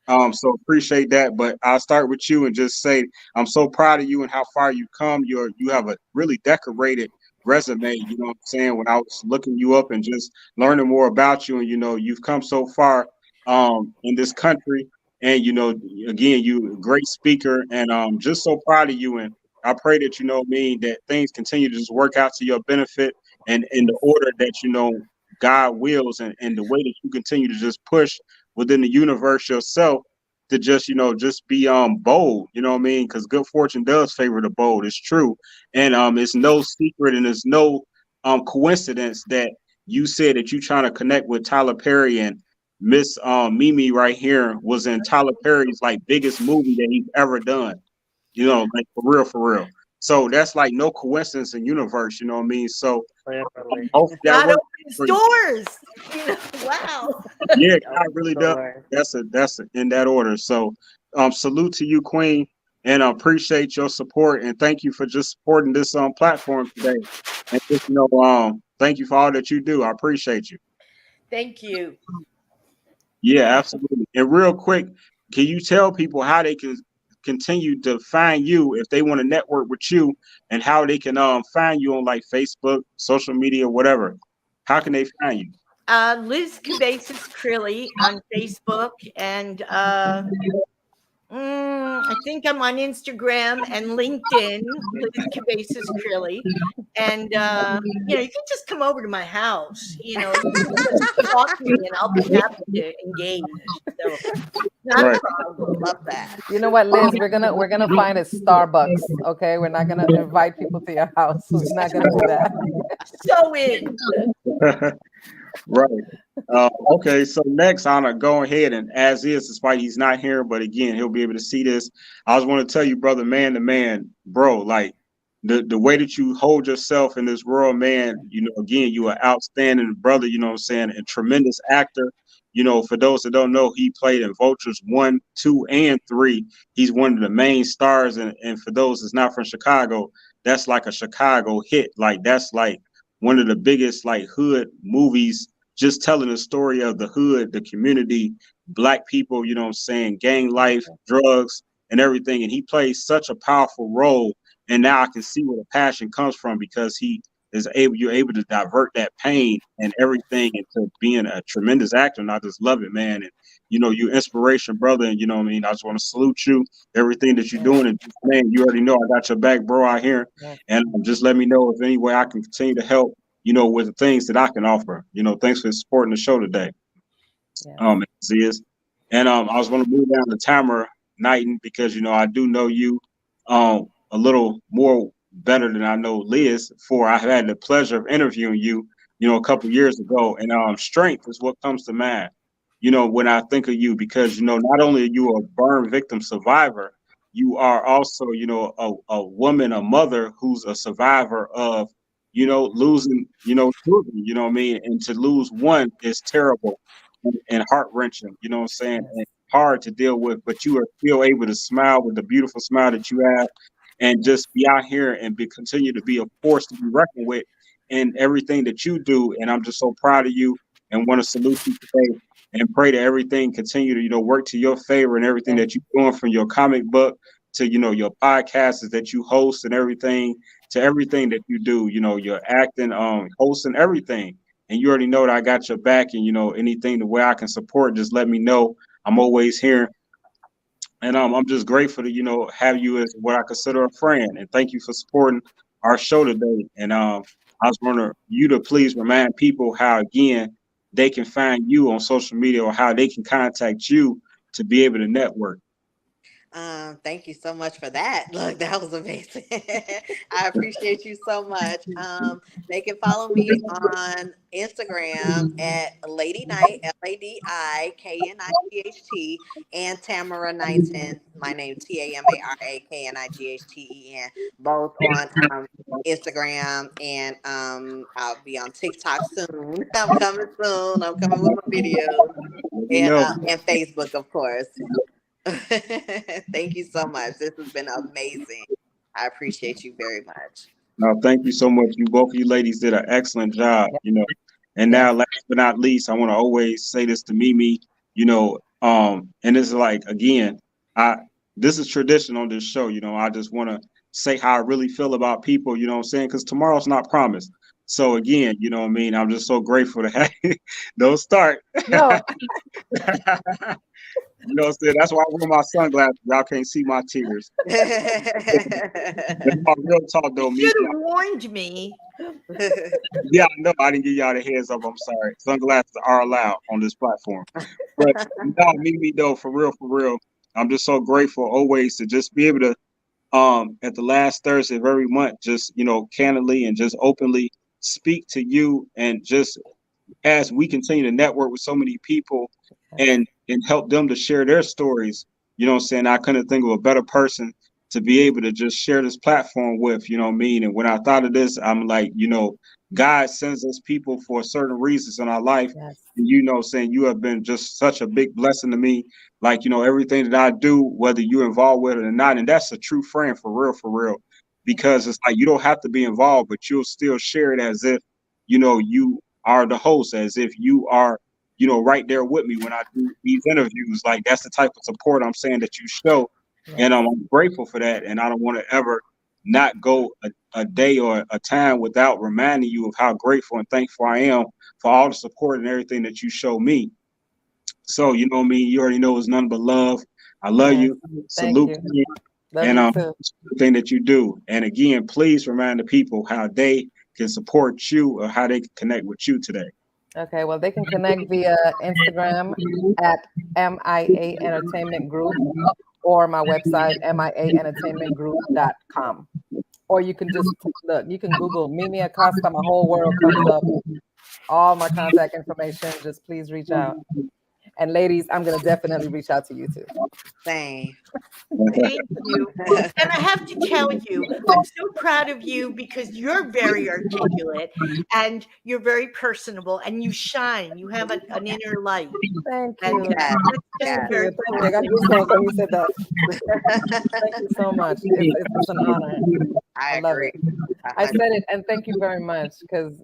So appreciate that. But I'll start with you and just say I'm so proud of you and how far you've come. You have a really decorated resume, what I'm saying, when I was looking you up and just learning more about you, and you've come so far in this country, and again, you a great speaker, and just so proud of you. And I pray that that things continue to just work out to your benefit, and in the order that God wills, and the way that you continue to just push within the universe yourself to just be bold, what I mean? Because good fortune does favor the bold. It's true. And it's no secret, and it's no coincidence that you said that you trying to connect with Tyler Perry, and Miss Mimie right here was in Tyler Perry's like biggest movie that he's ever done. Like for real. So that's like no coincidence in universe, what I mean? So hopefully that God works opens for you. doors. Wow. Yeah, God really does. That's in that order. So salute to you, Queen, and I appreciate your support, and thank you for just supporting this platform today. And just thank you for all that you do. I appreciate you. Thank you. Yeah, absolutely. And real quick, can you tell people how they can continue to find you if they want to network with you, and how they can find you on like Facebook, social media, whatever? How can they find you? Liz Cabezas Crilley on Facebook, and I think I'm on Instagram and LinkedIn, Liz Cabezas Crilley. And you can just come over to my house, talk to me, and I'll be happy to engage. So not a problem. Love that. You know what, Liz? We're gonna find a Starbucks. Okay, we're not gonna invite people to your house. We're not gonna do that. So in. Right. Okay, so next I'm gonna go ahead and as is, despite he's not here, but again, he'll be able to see this. I just want to tell you, brother, man to man, bro, like the way that you hold yourself in this world, man, again, you are outstanding brother, you know what I'm saying, and tremendous actor. For those that don't know, he played in Vultures 1, 2, and 3. He's one of the main stars, and for those that's not from Chicago, that's like a Chicago hit. Like that's like one of the biggest like hood movies, just telling the story of the hood, the community, black people, you know what I'm saying, gang life, drugs, and everything. And he plays such a powerful role. And now I can see where the passion comes from, because you're able to divert that pain and everything into being a tremendous actor. And I just love it, man. And you're inspiration, brother. And I just want to salute you, everything that you're doing. And man, you already know I got your back, bro, out here. And just let me know if any way I can continue to help, with the things that I can offer. Thanks for supporting the show today. And I was going to move down to Tamara Knighten, because I do know you a little more better than I know Liz. I had the pleasure of interviewing you, a couple years ago, and strength is what comes to mind, when I think of you, because not only are you a burn victim survivor, you are also a woman, a mother who's a survivor of losing children, what I mean, and to lose one is terrible and heart-wrenching, what I'm saying, and hard to deal with, but you are still able to smile with the beautiful smile that you have, and just be out here and continue to be a force to be reckoned with in everything that you do. And I'm just so proud of you and want to salute you today and pray that everything continue to work to your favor, and everything that you're doing, from your comic book to your podcasts that you host and everything, to everything that you do, your acting, hosting, everything. And you already know that I got your back, and anything the way I can support, just let me know. I'm always here. And I'm just grateful to have you as what I consider a friend, and thank you for supporting our show today. And I was wondering you to please remind people how again they can find you on social media, or how they can contact you to be able to network. Thank you so much for that. Look, that was amazing. I appreciate you so much. They can follow me on Instagram at Lady Knight, LADIKNIGHT, and Tamara Knighten, my name, TAMARAKNIGHTEN, both on Instagram, and I'll be on TikTok soon. I'm coming soon. I'm coming with my videos, and Facebook, of course. Thank you so much. This has been amazing. I appreciate you very much. No, thank you so much. You both of you ladies did an excellent job, And now, last but not least, I want to always say this to Mimie, and this is like, again, this is tradition on this show, I just want to say how I really feel about people, what I'm saying, because tomorrow's not promised. So again, what I mean, I'm just so grateful to have you. Don't start. No. What I'm saying? That's why I wear my sunglasses. Y'all can't see my tears. That's my real talk, though. You should have warned me. Yeah, no, I didn't give y'all the heads up. I'm sorry. Sunglasses are allowed on this platform. But no, Mimie, though, for real, I'm just so grateful always to just be able to, at the last Thursday of every month, just, candidly and just openly speak to you, and just as we continue to network with so many people and help them to share their stories, what I'm saying, I couldn't think of a better person to be able to just share this platform with, what I mean. And when I thought of this, I'm like, God sends us people for certain reasons in our life. Yes. And saying you have been just such a big blessing to me. Like, everything that I do, whether you're involved with it or not, and that's a true friend for real. Because it's like you don't have to be involved, but you'll still share it as if, you are the host, as if you are, right there with me when I do these interviews. Like, that's the type of support I'm saying that you show. And I'm grateful for that. And I don't want to ever not go a day or a time without reminding you of how grateful and thankful I am for all the support and everything that you show me. So, you know me, you already know it's nothing but love. I love Yes. you. Thank Salute you. to you. Love And you too. everything that you do. And again, please remind the people how they can support you or how they can connect with you today. Okay, well, they can connect via Instagram at M.I.A Entertainment Group or my website, miaentertainmentgroup.com. Or you can just look, you can Google Mimie Acosta, my whole world comes up. All my contact information, just please reach out. And ladies, I'm going to definitely reach out to you too. Same. Thank you. And I have to tell you, I'm so proud of you because you're very articulate and you're very personable and you shine. You have an inner light. Thank And you. Yes. that's just Thank very you. Thank you. I got goosebumps when you said that. Thank you so much. It's an honor. I love agree. it. I said it, and thank you very much because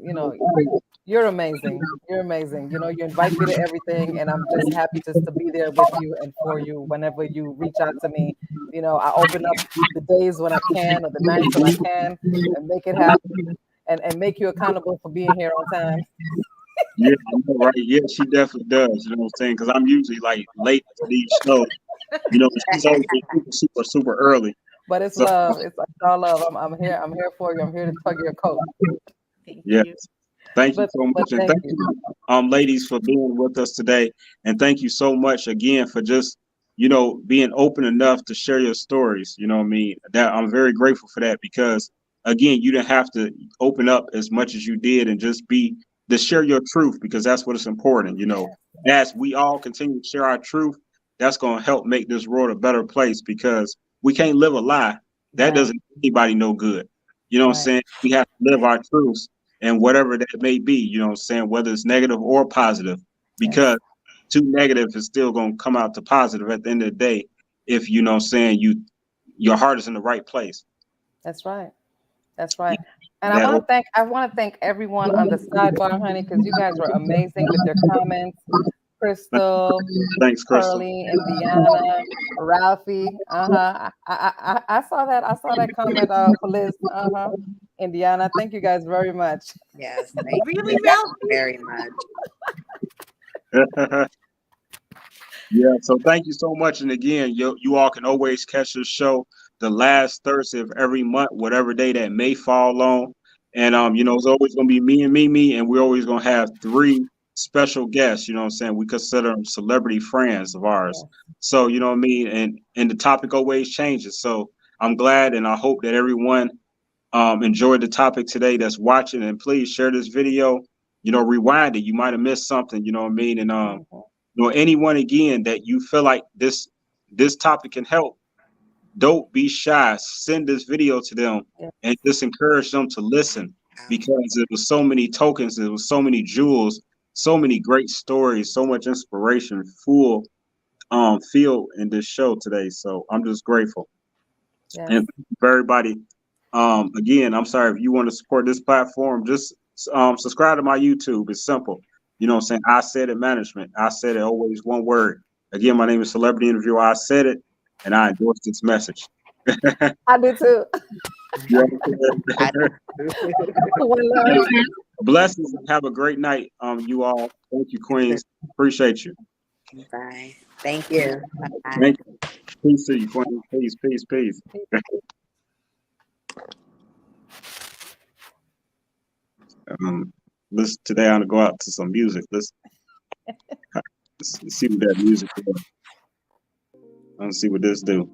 you're amazing. You're amazing. You invite me to everything, and I'm just happy just to be there with you and for you whenever you reach out to me. I open up the days when I can or the nights when I can and make it happen and make you accountable for being here on time. Yeah, I know, right? Yeah, she definitely does. You know what I'm saying? Because I'm usually like late to these shows. She's always super early. But it's So, love. It's all love. I'm here. I'm here for you. I'm here to tug your coat. Thank yes. you. Thank you But so much. And thank thank you, ladies, for being with us today. And thank you so much again for just, being open enough to share your stories. You know what I mean? That I'm very grateful for that because again, you didn't have to open up as much as you did and just to share your truth because that's what is important. As we all continue to share our truth, that's going to help make this world a better place because we can't live a lie. That Right. doesn't do anybody no good. You know what I'm Right. saying? We have to live our truths and whatever that may be, you know what I'm saying, whether it's negative or positive, because too negative is still going to come out to positive at the end of the day if, you know what I'm saying, your heart is in the right place. That's right. That's right. And That- I want to thank everyone on the sidebar, honey, because you guys were amazing with your comments. Crystal, Thanks, Crystal. Curly, Indiana, Ralphie. I saw that. I saw that comment for Liz. Indiana. Thank you guys very much. Yes. Thank Really, you Ralph? very much. Yeah, so thank you so much. And again, you all can always catch the show the last Thursday of every month, whatever day that may fall on. And it's always gonna be me and Mimie, and we're always gonna have 3 special guests, you know what I'm saying? We consider them celebrity friends of ours. So you know what I mean? And the topic always changes. So I'm glad and I hope that everyone enjoyed the topic today that's watching, and please share this video, rewind it. You might have missed something, you know what I mean? And anyone again that you feel like this topic can help, don't be shy. Send this video to them and just encourage them to listen because it was so many tokens, it was so many jewels, so many great stories, so much inspiration, full feel in this show today. So I'm just grateful. Yes. And for everybody, again, I'm sorry if you want to support this platform, just subscribe to my YouTube. It's simple. You know what I'm saying? I Said It Management. I said it always one word. Again, my name is Celebrity Interviewer. I said it, and I endorse this message. I do too. Blessings and have a great night, you all. Thank you, Queens. Appreciate you. Bye. Thank you. Bye. Thank you. Peace to you, Queens. Peace, peace, peace. Today I'm gonna go out to some music. Let's see what that music is. Let's see what this do.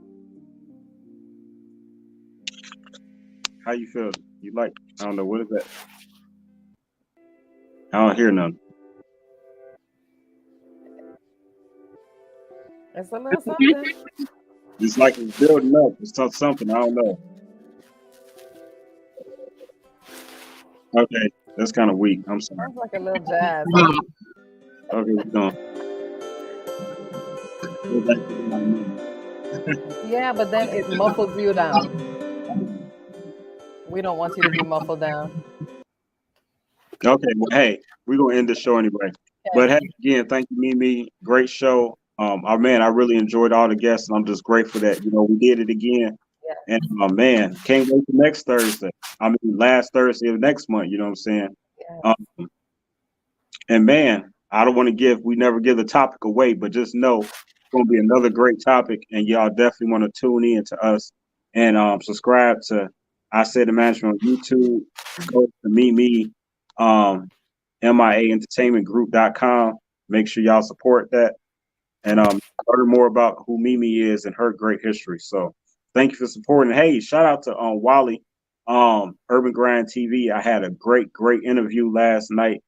How you feel? You like? I don't know. What is that? I don't hear none. It's a little something. It's like it's building up. It's something. I don't know. Okay, that's kind of weak. I'm sorry. Sounds like a little jazz. Okay, we're going. Yeah, but then it muffles you down. We don't want you to be muffled down. Okay, well, hey, we're gonna end the show anyway. Okay. But hey, again, thank you, Mimie. Great show. I really enjoyed all the guests, and I'm just grateful that we did it again. And man, can't wait for next Thursday. I mean, last Thursday of next month. You know what I'm saying? Yes. And man, I don't want to we never give the topic away, but just know it's going to be another great topic, and y'all definitely want to tune in to us and subscribe to Isaidit Management on YouTube. Go to Mimie, M.I.A entertainmentgroup.com. Make sure y'all support that and learn more about who Mimie is and her great history. So thank you for supporting. Hey, shout out to Wally, Urban Grind TV. I had a great interview last night.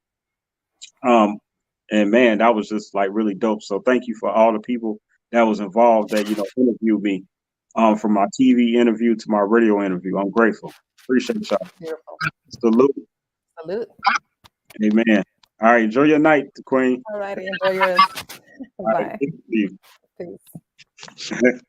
And man, that was just like really dope. So thank you for all the people that was involved that, interviewed me, from my TV interview to my radio interview. I'm grateful. Appreciate y'all. Beautiful. Salute. Salute. Amen. All right. Enjoy your night, Queen. All righty. Enjoy yours. All right, Bye. thank you. Peace.